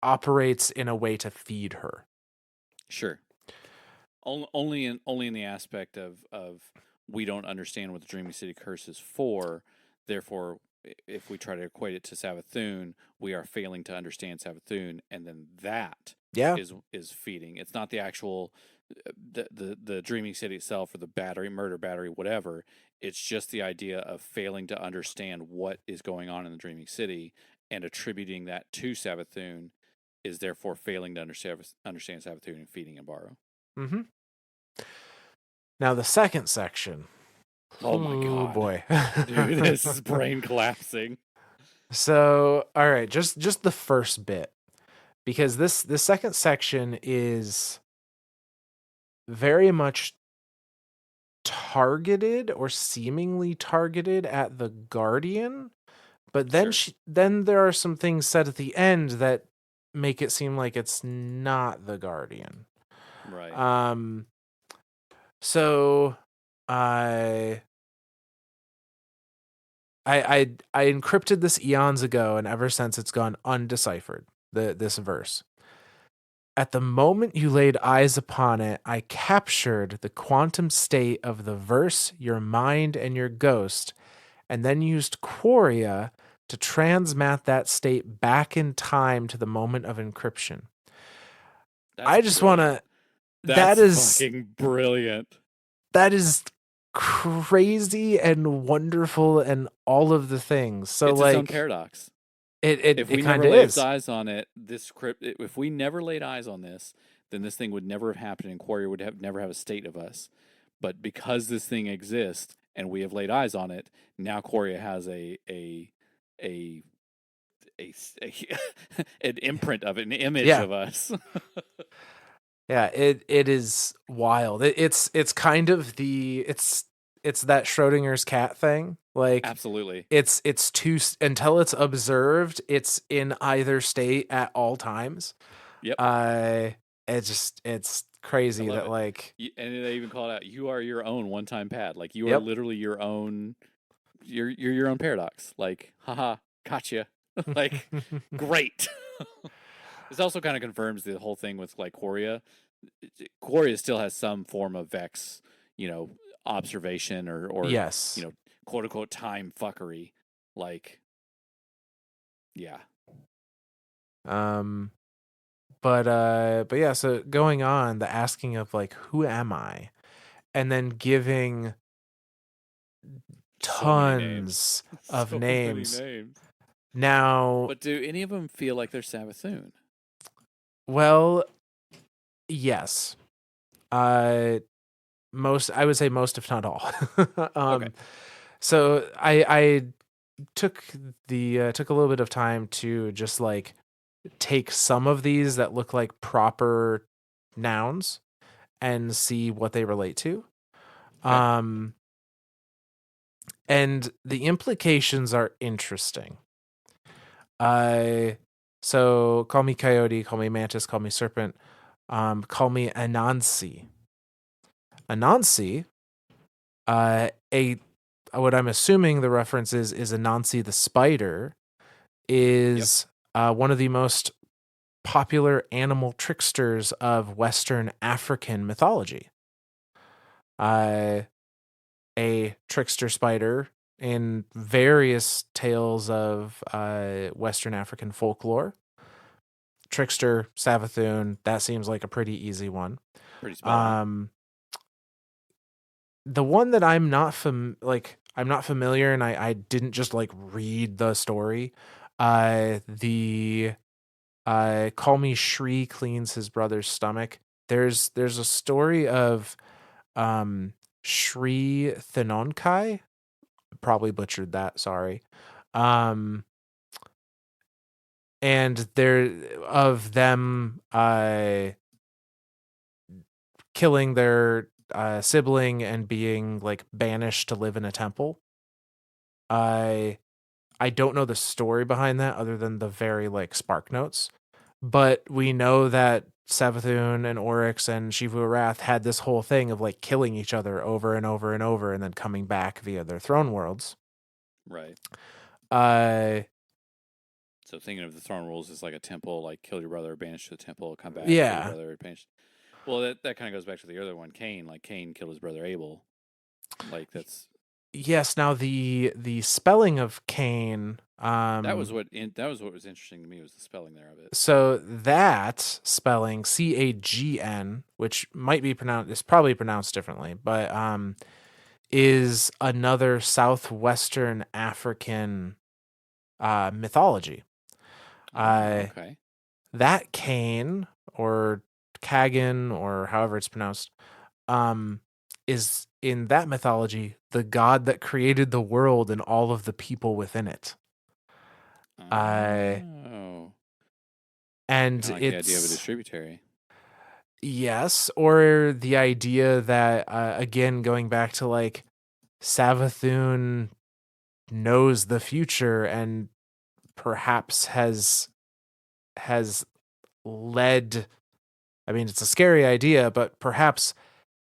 S1: operates in a way to feed her.
S2: Sure. Only in the aspect of we don't understand what the Dreaming City curse is for, therefore if we try to equate it to Savathun, we are failing to understand Savathun, and then that
S1: Yeah.
S2: is feeding. It's not the actual the dreaming city itself or the murder battery, whatever. It's just the idea of failing to understand what is going on in the dreaming city and attributing that to Savathun is therefore failing to understand Savathun and feeding and borrow.
S1: Mm-hmm. Now the second section.
S2: Oh my
S1: Oh
S2: god,
S1: boy.
S2: dude, this is brain collapsing.
S1: So, all right, just the first bit, because this second section is very much targeted or seemingly targeted at the Guardian, but then
S2: Sure.
S1: then there are some things said at the end that make it seem like it's not the Guardian.
S2: Right.
S1: Um so I I encrypted this eons ago, and ever since it's gone undeciphered. This verse. At the moment you laid eyes upon it, I captured the quantum state of the verse, your mind, and your ghost, and then used Quoria to transmat that state back in time to the moment of encryption.
S2: That's
S1: I just want
S2: brilliant.
S1: to. That
S2: That's
S1: is
S2: fucking brilliant.
S1: that is crazy and wonderful and all of the things. So
S2: It's its own
S1: like
S2: paradox. If
S1: it
S2: we
S1: kind
S2: never
S1: of
S2: laid
S1: is.
S2: eyes on it, this script. If we never laid eyes on this, then this thing would never have happened, and Quarry would have never have a state of us. But because this thing exists and we have laid eyes on it, now Quarry has a, an imprint of it, an image
S1: Yeah.
S2: of us.
S1: Yeah, it is wild. It's kind of it's that Schrodinger's cat thing. Like
S2: Absolutely.
S1: it's too until it's observed, it's in either state at all times.
S2: Yep.
S1: Uh it's
S2: I
S1: crazy
S2: love
S1: that
S2: it.
S1: like
S2: And they even call it out. You are your own one-time pad. Like you are
S1: yep.
S2: literally your own. You're your own paradox. Like, haha, gotcha. Like, great. This also kind of confirms the whole thing with like Quoria. Quoria still has some form of Vex, you know, observation or you
S1: Yes.
S2: know, quote unquote time fuckery. Like, yeah,
S1: Um but yeah, so going on the asking of like who am I? And then giving
S2: so many names,
S1: tons of
S2: so many
S1: names.
S2: names.
S1: Now,
S2: But do any of them feel like they're Savathun?
S1: well, yes. Uh most I would say most if not all.
S2: Okay.
S1: um so I took took a little bit of time to just like take some of these that look like proper nouns and see what they relate to.
S2: Okay.
S1: Um and the implications are interesting. I so call me coyote, call me mantis, call me serpent, call me Anansi. Anansi, a what I'm assuming the reference is Anansi the spider,
S2: Yep.
S1: is one of the most popular animal tricksters of Western African mythology. Uh, a trickster spider in various tales of Western African folklore. Trickster, Savathun, that seems like a pretty easy one.
S2: Pretty spot on.
S1: Um, the one that I'm not familiar, and I didn't just like read the story. The Call Me Shri cleans his brother's stomach. There's a story of Shri Thenonkai. Probably butchered that, sorry. Um and there of them killing their sibling and being like banished to live in a temple. I I don't know the story behind that other than the very like spark notes, but we know that Savathun and Oryx and Shivu Arath had this whole thing of like killing each other over and over and over and then coming back via their throne worlds.
S2: Right.
S1: Uh
S2: So thinking of the throne rules as like a temple, like kill your brother, banish to the temple, come back, kill your
S1: yeah.
S2: brother, banish. Well, that kind of goes back to the other one, Cain. Like Cain killed his brother Abel. Like that's
S1: Yes, now the spelling of Cain,
S2: That was what was interesting to me was the spelling there of it.
S1: so that spelling Cagn, which might be pronounced, is probably pronounced differently, but is another southwestern African mythology.
S2: Oh,
S1: Uh,
S2: okay.
S1: that Cain or Kagan or however it's pronounced, um, is in that mythology the god that created the world and all of the people within it. Uh,
S2: Oh,
S1: and
S2: kind of like the idea of a
S1: it's
S2: distributary.
S1: yes, or the idea that again going back to like Savathun knows the future and perhaps has led, I mean it's a scary idea, but perhaps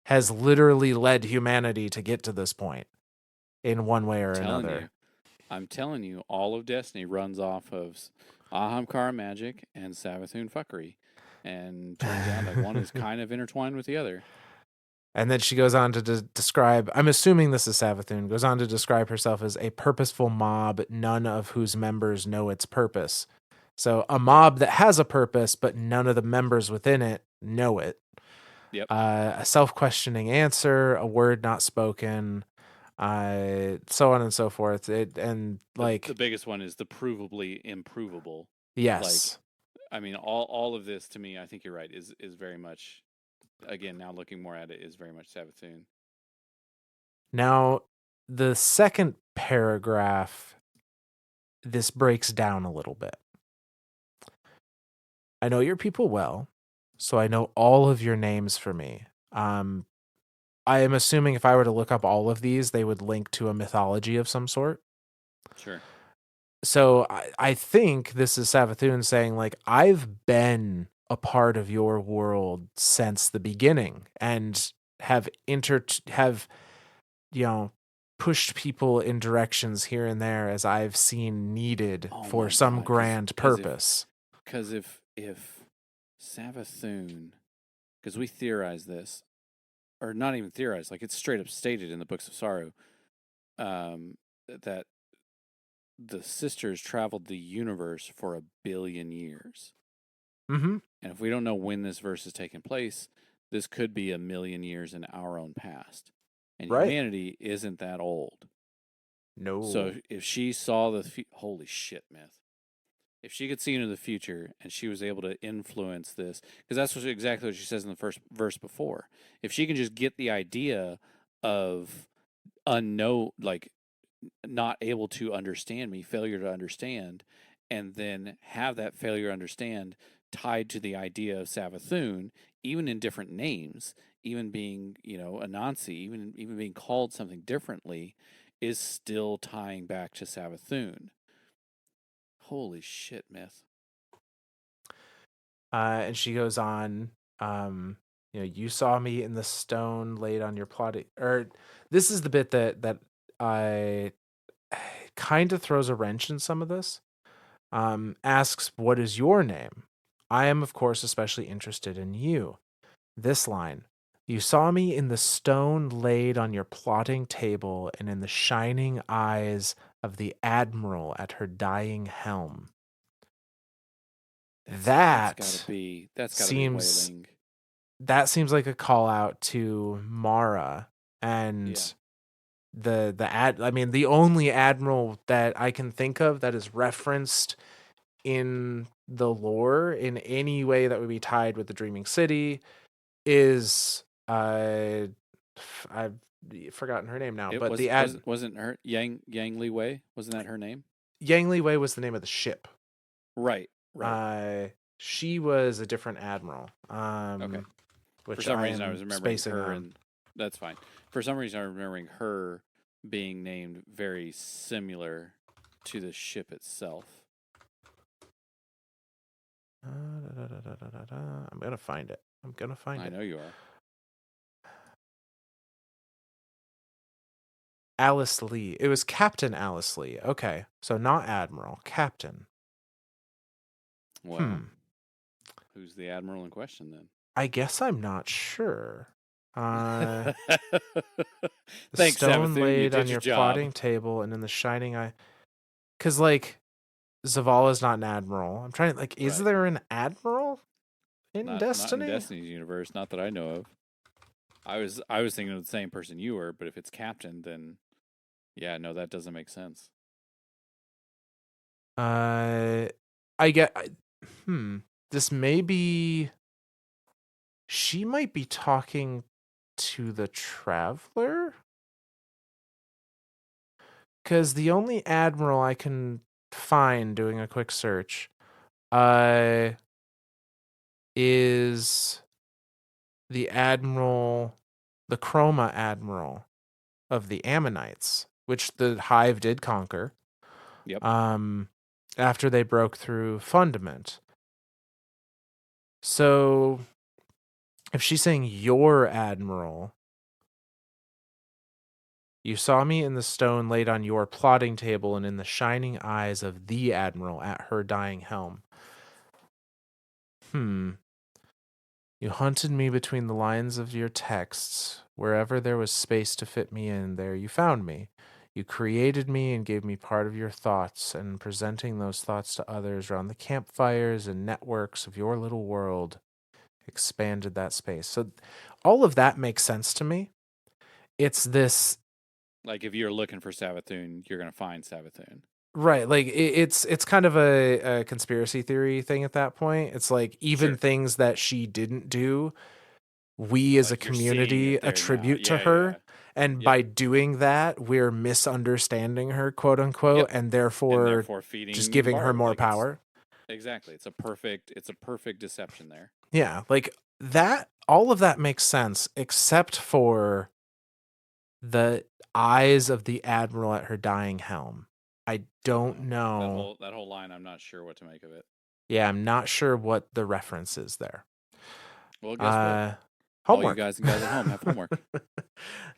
S1: has literally led humanity to get to this point in one way
S2: I'm
S1: or
S2: telling
S1: another.
S2: you. I'm telling you, all of Destiny runs off of Ahamkara magic and Savathun fuckery. And turns out that one is kind of intertwined with the other.
S1: And then she goes on to describe, I'm assuming this is Savathun, goes on to describe herself as a purposeful mob, none of whose members know its purpose. So a
S2: Yep.
S1: mob that has a purpose, but none of the members within it know it.
S2: Yep.
S1: A self questioning answer, a word not spoken, so on and so forth. And
S2: The
S1: like,
S2: biggest one is the provably improvable. Like,
S1: yes.
S2: I mean, all of this to me, I think you're right, is very much, again, now looking more at it, is very much Savathun.
S1: Now, the second paragraph, this breaks down a little bit. I know your people well, so I know all of your names for me. I am assuming if I were to look up all of these, they would link to a mythology of some sort.
S2: Sure.
S1: So I think this is Savathun saying, like, I've been a part of your world since the beginning and have, you know, pushed people in directions here and there as I've seen needed
S2: Oh
S1: for
S2: my
S1: some
S2: God,
S1: grand purpose.
S2: because if Savathun, because we theorize this, or not even theorize, like it's straight up stated in the Books of Sorrow, that the sisters traveled the universe for 1 billion years.
S1: Mm-hmm.
S2: And if we don't know when this verse is taking place, this could be 1 million years in our own past. And
S1: Right?
S2: humanity isn't that old. So
S1: No.
S2: if she saw holy shit, myth. If she could see into the future and she was able to influence this, because that's exactly what she says in the first verse before. If she can just get the idea of unknown, like not able to understand me, failure to understand, and then have that failure to understand tied to the idea of Savathun, even in different names, even being, Anansi, even being called something differently, is still tying back to Savathun. Holy shit, myth.
S1: And she goes on, you saw me in the stone laid on your plotting. Or this is the bit that I kind of throws a wrench in some of this. Asks, "What is your name?" I am, of course, especially interested in you. This line. You saw me in the stone laid on your plotting table and in the shining eyes of the admiral at her dying helm. That
S2: That's gotta be
S1: seems
S2: whaling.
S1: that seems like a call out to Mara
S2: Yeah.
S1: and the ad I mean the only admiral that I can think of that is referenced in the lore in any way that would be tied with the Dreaming City is I've forgotten her name now,
S2: It
S1: but the
S2: wasn't her Yang Li Wei? Wasn't that her name?
S1: Yang Li Wei was the name of the ship.
S2: Right. Right.
S1: Uh she was a different admiral.
S2: Okay. For
S1: Which
S2: some
S1: I
S2: reason, I
S1: am
S2: was remembering
S1: spacing
S2: her,
S1: on.
S2: and that's fine. For some reason, I'm remembering her being named very similar to the ship itself.
S1: I'm gonna find it. I'm gonna find
S2: I
S1: it.
S2: know you are.
S1: Alice Lee. It was Captain Alice Lee. Okay, so not Admiral, Captain.
S2: Well,
S1: Hmm.
S2: who's the admiral in question then?
S1: I guess I'm not sure. The
S2: Thanks,
S1: stone
S2: Savathun. You
S1: laid on
S2: did your
S1: your
S2: job.
S1: plotting table and in the shining eye. Because, like, Zavala's not an admiral. I'm trying, like, is
S2: Right.
S1: there an admiral in
S2: Not in
S1: Destiny?
S2: Destiny's universe, not that I know of. I was thinking of the same person you were, but if it's Captain, then yeah, no, that doesn't make sense.
S1: Uh, I get, this may be, she might be talking to the Traveler? Because the only admiral I can find doing a quick search uh, is the admiral, the Chroma admiral of the Ammonites, which the Hive did conquer
S2: Yep.
S1: um, after they broke through Fundament. So if she's saying your admiral, you saw me in the stone laid on your plotting table and in the shining eyes of the admiral at her dying helm. You hunted me between the lines of your texts. Wherever there was space to fit me in, there you found me. You created me and gave me part of your thoughts, and presenting those thoughts to others around the campfires and networks of your little world expanded that space. So all of that makes sense to me. It's this
S2: Like if you're looking for Savathun, you're gonna find Savathun.
S1: right, like it's kind of a conspiracy theory thing at that point. It's like even
S2: Sure.
S1: things that she didn't do we as a
S2: Like you're seeing
S1: community
S2: it there now.
S1: attribute to
S2: Yeah,
S1: her.
S2: yeah.
S1: And
S2: Yep.
S1: by doing that, we're misunderstanding her, quote unquote,
S2: Yep.
S1: and
S2: And
S1: therefore
S2: therefore
S1: just
S2: feeding
S1: giving her
S2: Baru.
S1: more
S2: Like it's
S1: power.
S2: exactly. It's a perfect deception there.
S1: Yeah, like that, all of that makes sense, except for the eyes of the Admiral at her dying helm. I don't
S2: That
S1: know.
S2: whole line, I'm not sure what to make of it.
S1: Yeah, I'm not sure what the reference is there.
S2: Well, guess what?
S1: Uh,
S2: All you
S1: Homework.
S2: guys and gals at home have homework.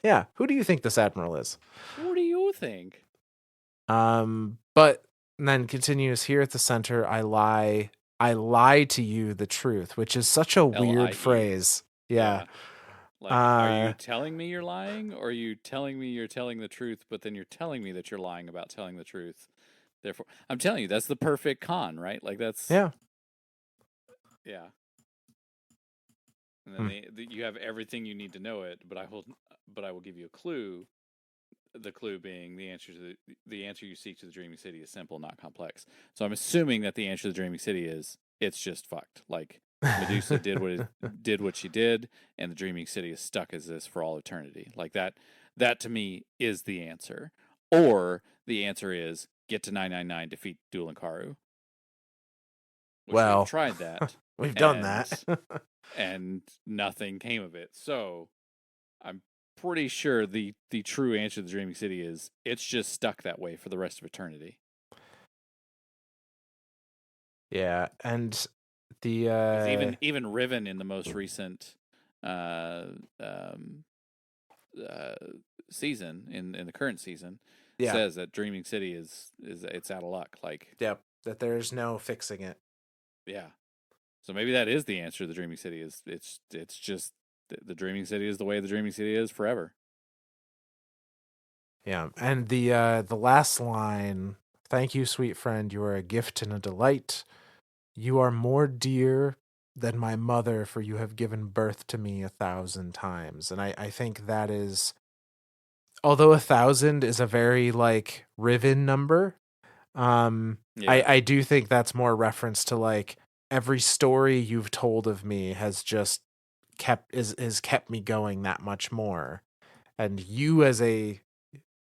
S1: Yeah, who do you think this Admiral is?
S2: What do you think?
S1: But then continues here at the center, I lie to you the truth, which is such a weird
S2: LIE.
S1: phrase. Yeah.
S2: Yeah. Like, are you
S1: Uh
S2: telling me you're lying, or are you telling me you're telling the truth, but then you're telling me that you're lying about telling the truth? Therefore, I'm telling you, that's the perfect con, right? Like, that's,
S1: yeah.
S2: yeah. And then
S1: Hmm.
S2: you have everything you need to know it, but I will give you a clue. The clue being the answer to the answer you seek to the dreaming city is simple, not complex. So I'm assuming that the answer to the dreaming city is it's just fucked. Like Medusa did what she did, and the dreaming city is stuck as this for all eternity. Like that to me is the answer. Or the answer is get to 999, defeat Duel Karu, which we have
S1: Well,
S2: tried that,
S1: we've done
S2: and
S1: that.
S2: nothing came of it. So I'm pretty sure the true answer to the Dreaming City is it's just stuck that way for the rest of eternity.
S1: Yeah, and the
S2: Because even Riven in the most recent uh, um, uh, season in the current season
S1: yeah,
S2: says that Dreaming City is it's out of luck. Like
S1: yep, that there's no fixing it.
S2: yeah, so maybe that is the answer to the Dreaming City is it's just the Dreaming City is the way the Dreaming City is forever.
S1: Yeah, and the last line, thank you, sweet friend, you are a gift and a delight. You are more dear than my mother, for you have given birth to me 1,000 times. And I think that is, although 1,000 is a very like Riven number,
S2: Yeah.
S1: I do think that's more reference to like every story you've told of me has just is kept me going that much more. And you as a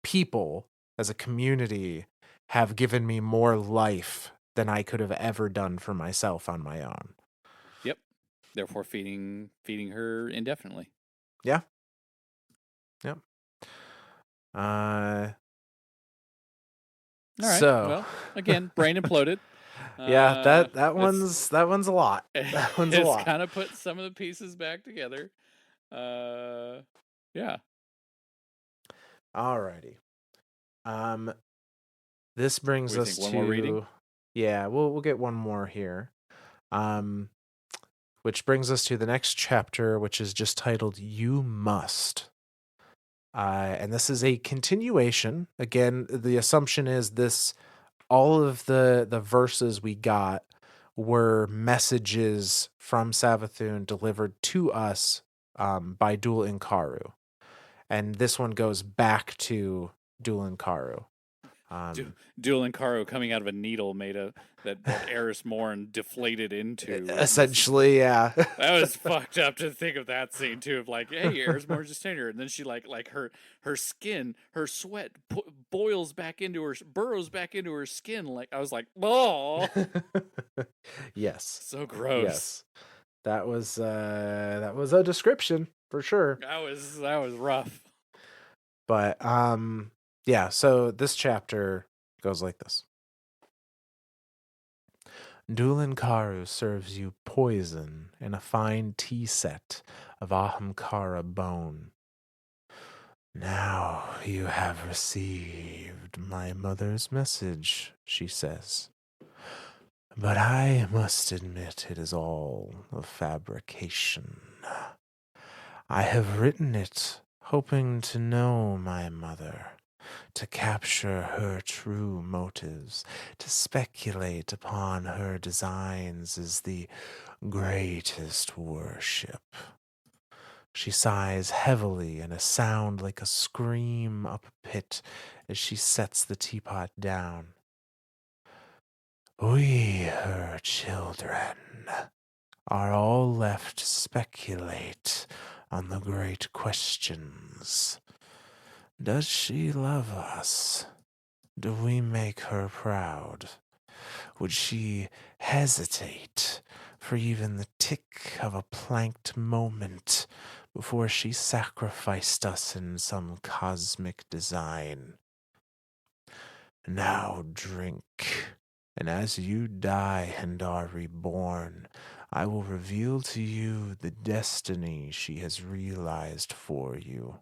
S1: people, as a community, have given me more life than I could have ever done for myself on my own.
S2: Yep. Therefore, feeding her indefinitely.
S1: Yeah. Yep. Uh
S2: All right.
S1: so
S2: Well, again, brain imploded.
S1: yeah,
S2: Uh, it's
S1: that one's a lot. That one's a
S2: it's
S1: lot.
S2: kind of put some of the pieces back together. Uh, yeah.
S1: Alrighty. Um this brings
S2: We
S1: us
S2: think one more reading.
S1: to yeah, we'll get one more here. Um which brings us to the next chapter, which is just titled "You Must." And this is a continuation. Again, the assumption is this: all of the verses we got were messages from Savathun delivered to us by Dul Inkaru, and this one goes back to Dul Inkaru.
S2: Dueling Caro coming out of a needle made a that Eris Morn deflated into.
S1: Essentially, yeah.
S2: That was fucked up to think of that scene too. Of like, hey, Eris Morn's just standing here, and then she like her skin, her sweat boils back into her, burrows back into her skin. Like I was like, oh,
S1: Yes.
S2: so gross.
S1: Yes. That was a description for sure.
S2: That was rough.
S1: But yeah, so this chapter goes like this. Dulankaru serves you poison in a fine tea set of Ahamkara bone. Now you have received my mother's message, she says. But I must admit it is all a fabrication. I have written it hoping to know my mother, to capture her true motives, to speculate upon her designs is the greatest worship. She sighs heavily in a sound like a scream up a pit as she sets the teapot down. We, her children, are all left to speculate on the great questions. Does she love us? Do we make her proud? Would she hesitate for even the tick of a planked moment before she sacrificed us in some cosmic design? Now drink, and as you die and are reborn, I will reveal to you the destiny she has realized for you.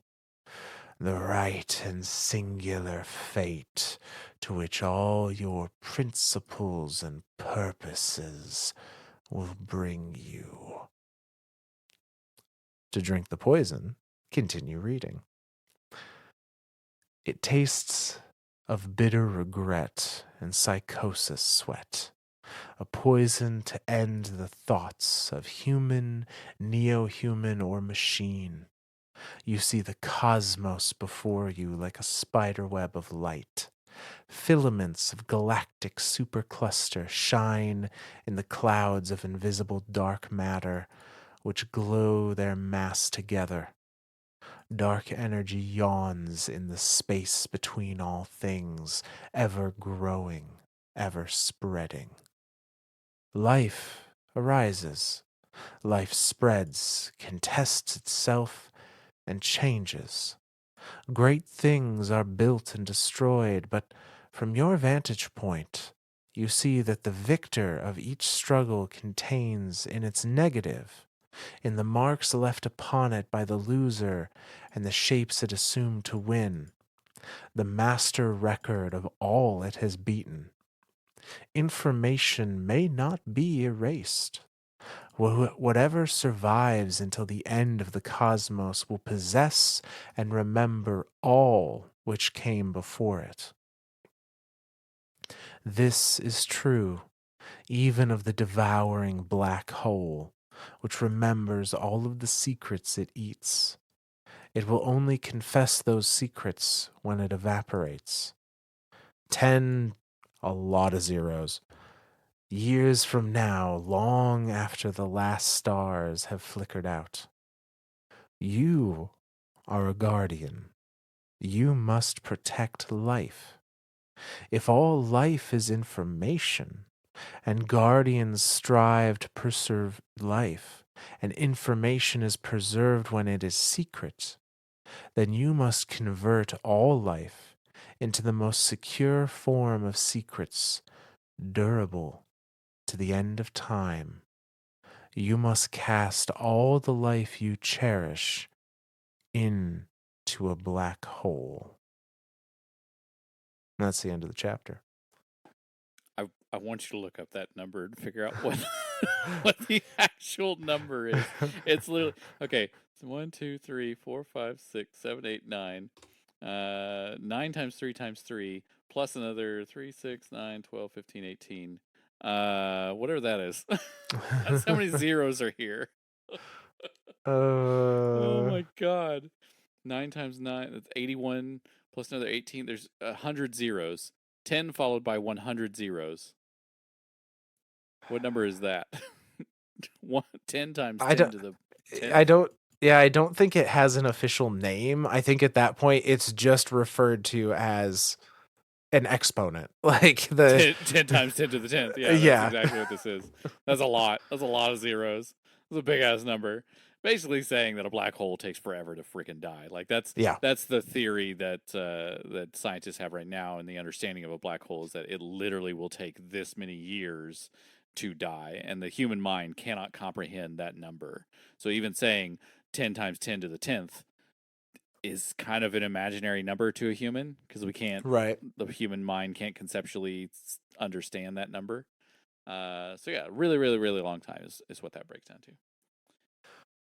S1: The right and singular fate to which all your principles and purposes will bring you. To drink the poison, continue reading. It tastes of bitter regret and psychosis sweat, a poison to end the thoughts of human, neo-human, or machine. You see the cosmos before you like a spiderweb of light. Filaments of galactic supercluster shine in the clouds of invisible dark matter, which glow their mass together. Dark energy yawns in the space between all things, ever growing, ever spreading. Life arises. Life spreads, contests itself, and changes. Great things are built and destroyed, but from your vantage point, you see that the victor of each struggle contains in its negative, in the marks left upon it by the loser and the shapes it assumed to win, the master record of all it has beaten. Information may not be erased. Whatever survives until the end of the cosmos will possess and remember all which came before it. This is true even of the devouring black hole, which remembers all of the secrets it eats. It will only confess those secrets when it evaporates. 10, a lot of zeros. Years from now, long after the last stars have flickered out. You are a guardian. You must protect life. If all life is information, and guardians strive to preserve life, and information is preserved when it is secret, then you must convert all life into the most secure form of secrets, durable to the end of time. You must cast all the life you cherish into a black hole. And that's the end of the chapter.
S2: I want you to look up that number and figure out what what the actual number is. It's literally okay. So 1, 2, 3, 4, 5, 6, 7, 8, 9. 9 times 3 times 3 plus another 3, 6, 9, 12, 15, 18. Whatever that is. That's how many zeros are here. Oh
S1: uh,
S2: my god. 9 times 9, that's 81 plus another 18. There's 100 zeros. 10 followed by 100 zeros. What number is that? 10 times
S1: I
S2: 10
S1: don't,
S2: to the
S1: I
S2: 10th?
S1: don't, yeah, I don't think it has an official name. I think at that point it's just referred to as an exponent. Like the,
S2: 10 times 10 to the 10th. Yeah, that's
S1: yeah,
S2: exactly what this is. That's a lot. That's a lot of zeros. That's a big ass number. Basically saying that a black hole takes forever to freaking die. Like
S1: yeah,
S2: that's the theory that that scientists have right now, and the understanding of a black hole is that it literally will take this many years to die, and the human mind cannot comprehend that number. So even saying 10 times 10 to the 10th is kind of an imaginary number to a human because we can't,
S1: right.
S2: the human mind can't conceptually understand that number. So yeah, really, really, really long time is what that breaks down to.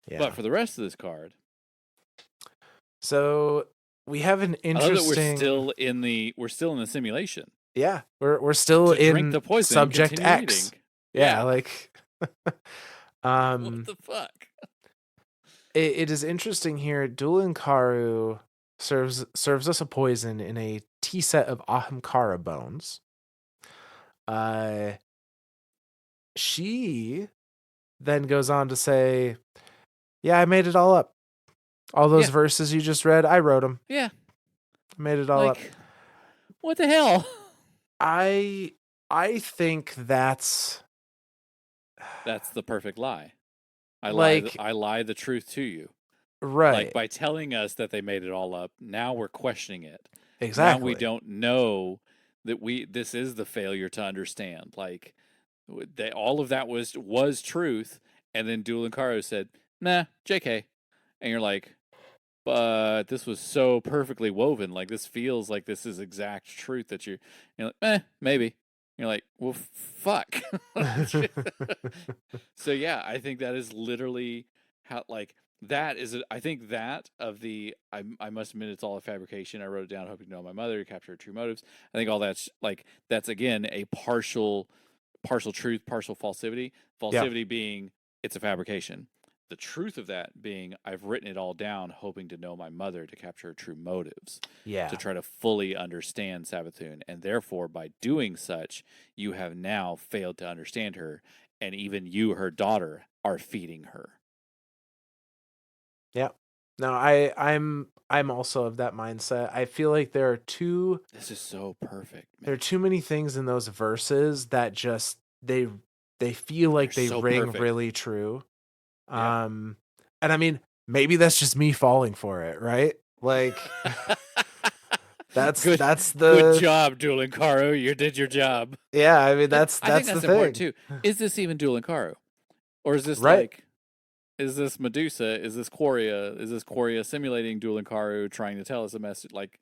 S2: But
S1: Yeah.
S2: for the rest of this card,
S1: So we have an
S2: I love that
S1: interesting,
S2: we're still in the simulation.
S1: yeah, we're still
S2: To drink
S1: in
S2: the poison,
S1: subject
S2: continue
S1: X.
S2: eating.
S1: Yeah,
S2: Yeah.
S1: like
S2: What
S1: um
S2: the fuck?
S1: it is interesting here. Dulinkaru serves us a poison in a tea set of Ahamkara bones. Uh she then goes on to say, "Yeah, I made it all up. All those
S2: Yeah.
S1: verses you just read, I wrote them.
S2: Yeah.
S1: I made it all up."
S2: Like, what the hell?
S1: I I think that's
S2: That's the perfect lie.
S1: like
S2: I lie the truth to you. Like
S1: right.
S2: by telling us that they made it all up, now we're questioning it. Now we
S1: Exactly.
S2: don't know that this is the failure to understand. Like they, all of that was truth, and then Dulinkaro said, "Nah, J.K." And you're like, "But this was so perfectly woven. Like this feels like this is exact truth that you're like, maybe." You're like, "Well, fuck." So yeah, I think that is literally how like that is I think that of the I must admit it's all a fabrication. I wrote it down hoping to know my mother to capture her true motives. I think all that's like that's again a partial truth, partial falsity.
S1: Yeah.
S2: Falsity being it's a fabrication. The truth of that being I've written it all down hoping to know my mother to capture her true motives, to
S1: Yeah.
S2: try to fully understand Savathun, and therefore by doing such, you have now failed to understand her, and even you, her daughter, are feeding her.
S1: Yeah. No, I'm also of that mindset. I feel like
S2: This is so perfect,
S1: there
S2: man.
S1: are too many things in those verses that just they feel
S2: They're
S1: like they
S2: so
S1: ring
S2: perfect.
S1: really true.
S2: Yeah.
S1: Um and I mean, maybe that's just me falling for it, right? Like
S2: good
S1: that's
S2: good
S1: the
S2: job, Dueling You did your job.
S1: yeah, I mean
S2: And
S1: that's
S2: I think
S1: that's the
S2: that's important
S1: thing.
S2: too. Is this even Dueling Or is this
S1: Right.
S2: like is this Medusa? Is this Quoria? Is this Quoria simulating Dueling trying to tell us a message? Like,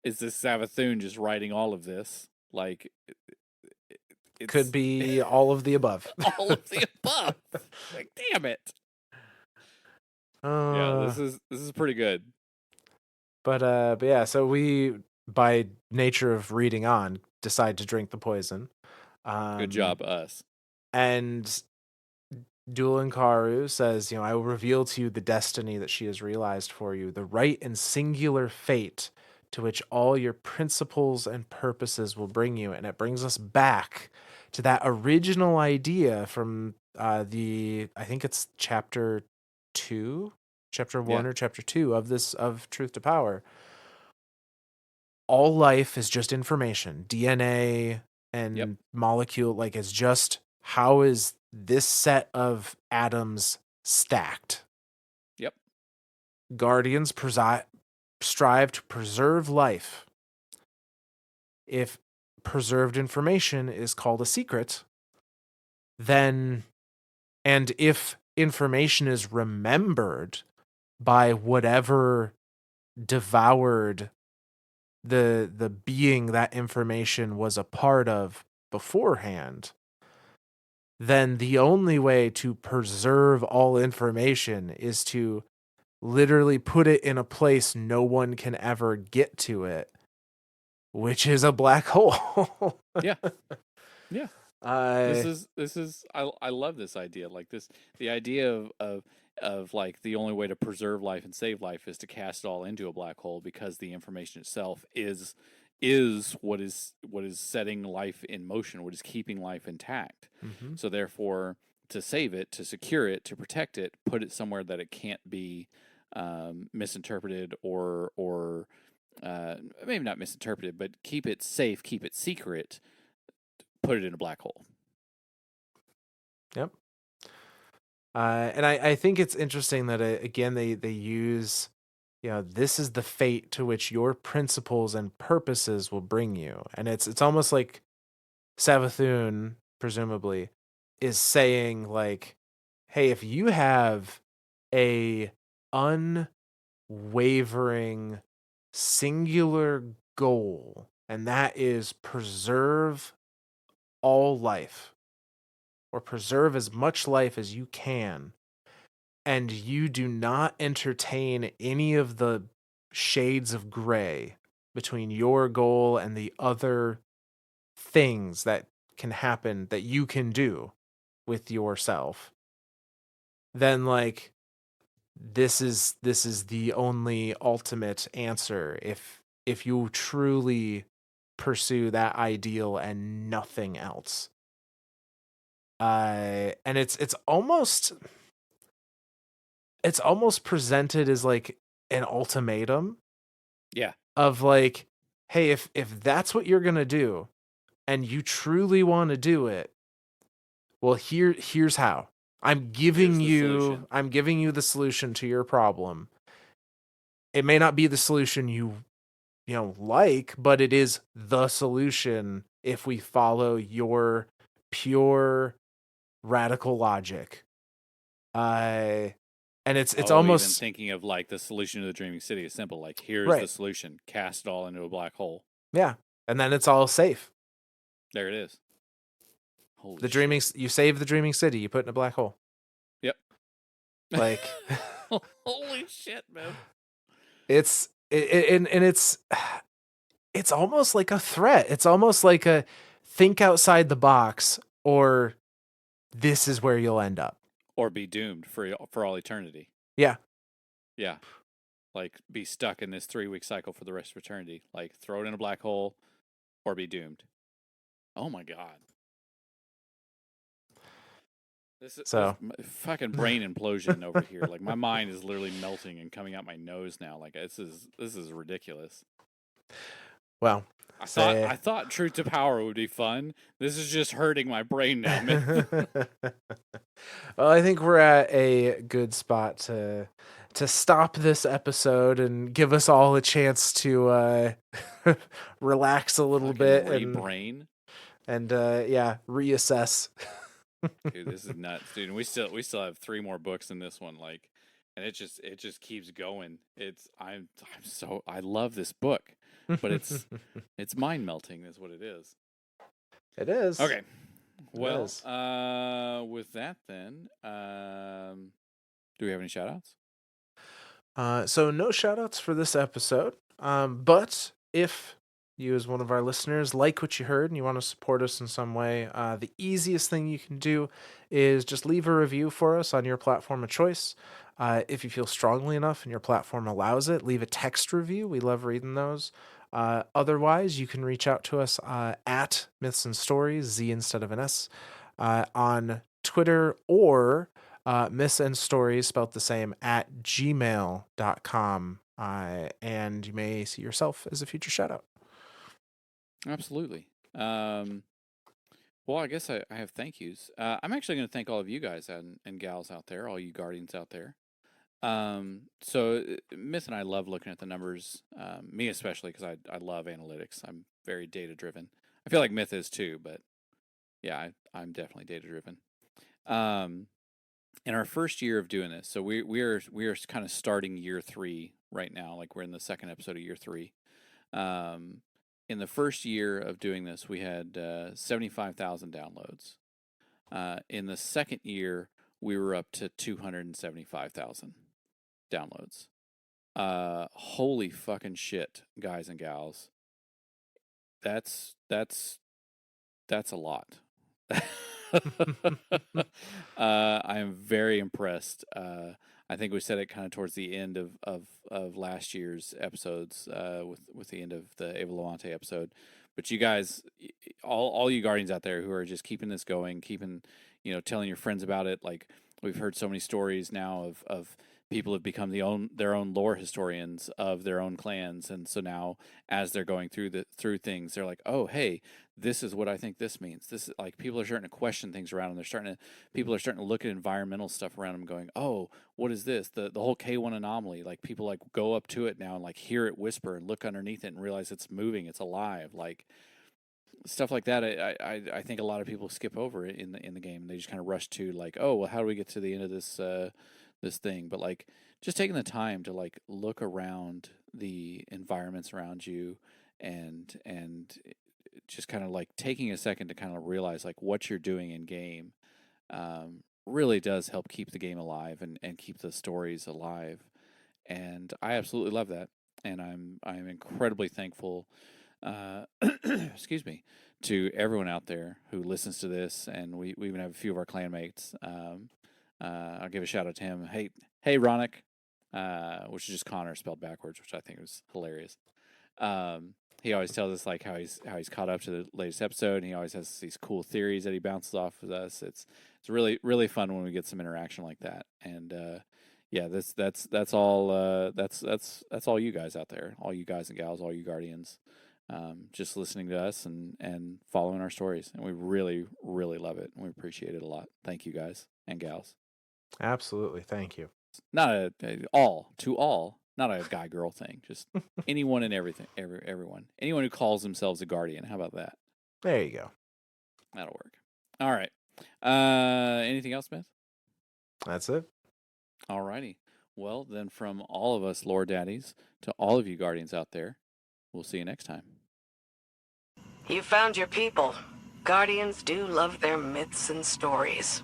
S2: is this Savathun just writing all of this? Like,
S1: Could
S2: it's
S1: be all of the above.
S2: all of the above. Like, damn it. Yeah,
S1: uh
S2: this is pretty good.
S1: but yeah, so we by nature of reading on decide to drink the poison.
S2: Good
S1: Um
S2: job, us.
S1: and Dulankaru says, I will reveal to you the destiny that she has realized for you, the right and singular fate to which all your principles and purposes will bring you. And it brings us back to that original idea from I think it's chapter two, chapter
S2: Yeah.
S1: one or chapter two of this, of Truth to Power. All life is just information, DNA
S2: Yep.
S1: and molecule, like it's just how is this set of atoms stacked.
S2: Yep.
S1: Guardians strive to preserve life. If preserved information is called a secret, then, and if information is remembered by whatever devoured the being that information was a part of beforehand, then the only way to preserve all information is to literally put it in a place no one can ever get to it, which is a black hole.
S2: Yeah. Yeah.
S1: uh,
S2: This is I love this idea. Like this the idea of like the only way to preserve life and save life is to cast it all into a black hole because the information itself is what is setting life in motion, what is keeping life intact.
S1: mhm.
S2: So therefore, to save it, to secure it, to protect it, put it somewhere that it can't be misinterpreted or maybe not misinterpreted, but keep it safe, keep it secret, put it in a black hole.
S1: Yep. And I think it's interesting that again they use, this is the fate to which your principles and purposes will bring you, and it's almost like Savathun presumably is saying like, hey, if you have a unwavering singular goal, and that is preserve all life or preserve as much life as you can, and you do not entertain any of the shades of gray between your goal and the other things that can happen that you can do with yourself, then like this is the only ultimate answer if you truly pursue that ideal and nothing else. And it's almost presented as like an ultimatum
S2: Yeah.
S1: of like, hey, if that's what you're gonna do and you truly want to do it, well, here's how. I'm
S2: Here's
S1: giving
S2: the
S1: you
S2: solution.
S1: I'm giving you the solution to your problem. It may not be the solution you like, but it is the solution if we follow your pure radical logic. Uh and it's
S2: Oh, even
S1: almost
S2: thinking of like the solution to the dreaming city is simple. Like, here's the
S1: right.
S2: solution. Cast it all into a black hole.
S1: Yeah. And then it's all safe.
S2: There it is. Holy
S1: The dreaming
S2: shit.
S1: you save the dreaming city, you put in a black hole.
S2: Yep.
S1: Like
S2: Holy shit, man.
S1: and it's almost like a threat. It's almost like a think outside the box or this is where you'll end up.
S2: Or be doomed for all eternity.
S1: Yeah.
S2: Yeah. Like, be stuck in this 3-week cycle for the rest of eternity. Like, throw it in a black hole or be doomed. Oh my god. This
S1: So,
S2: fucking brain implosion over here. Like, my mind is literally melting and coming out my nose now. Like, this is ridiculous.
S1: well,
S2: I thought Truth to Power would be fun. This is just hurting my brain now, man.
S1: well, I think we're at a good spot to stop this episode and give us all a chance to relax a little
S2: Fucking
S1: bit
S2: rebrain.
S1: and yeah, reassess.
S2: Dude, this is nuts, dude. And we still have 3 more books in this one, like, and it just keeps going. I'm so I love this book, but it's mind melting, is what it is.
S1: It is.
S2: Okay,
S1: It
S2: well,
S1: is.
S2: with that then, do we have any shout outs?
S1: So no shout outs for this episode. But if you as one of our listeners like what you heard and you want to support us in some way, the easiest thing you can do is just leave a review for us on your platform of choice. If you feel strongly enough and your platform allows it, leave a text review. We love reading those. Otherwise, you can reach out to us at Myths and Stories, Z instead of an S, on Twitter or Myths and Stories, spelled the same, at gmail.com. And you may see yourself as a future shout out.
S2: Absolutely. Well, I guess I have thank yous. I'm actually going to thank all of you guys and gals out there, all you guardians out there. So Myth and I love looking at the numbers. Me especially, because I love analytics. I'm very data driven. I feel like Myth is too, but yeah, I'm definitely data driven. In our first year of doing this, so we are kind of starting year 3 right now. Like, we're in the second episode of year 3. In the first year of doing this, we had 75,000 downloads. In the second year, we were up to 275,000 downloads. Holy fucking shit, guys and gals. That's a lot. I am very impressed. I think we said it kind of towards the end of last year's episodes, with the end of the Eva Levante episode. But you guys, all you Guardians out there who are just keeping this going, keeping, telling your friends about it. Like, we've heard so many stories now of people have become their own lore historians of their own clans, and so now as they're going through things, they're like, oh hey, this is what I think this means. This is like, people are starting to question things around them. People are starting to look at environmental stuff around them, going, oh, what is this? The whole K1 anomaly. Like, people like go up to it now and like hear it whisper and look underneath it and realize it's moving, it's alive. Like, stuff like that. I think a lot of people skip over it in the game. They just kind of rush to like, oh well, how do we get to the end of this thing? But like, just taking the time to like look around the environments around you, and just kind of like taking a second to kind of realize like what you're doing in game, really does help keep the game alive, and keep the stories alive. And I absolutely love that. And I'm incredibly thankful, excuse me, to everyone out there who listens to this. And we even have a few of our clanmates. I'll give a shout out to him. Hey, Ronick, which is just Connor spelled backwards, which I think was hilarious. He always tells us like how he's caught up to the latest episode, and he always has these cool theories that he bounces off with us. It's really really fun when we get some interaction like that. And yeah, that's all that's all you guys out there, all you guys and gals, all you Guardians, just listening to us and following our stories, and we really really love it, and we appreciate it a lot. Thank you guys and gals.
S1: Absolutely. Thank you.
S2: Not all, not a guy girl thing. Just anyone and everything, everyone, anyone who calls themselves a Guardian. How about that?
S1: There you go.
S2: That'll work. All right. Anything else, Smith?
S1: That's it.
S2: All righty. Well, then, from all of us lore daddies to all of you Guardians out there, we'll see you next time.
S3: You found your people. Guardians do love their myths and stories.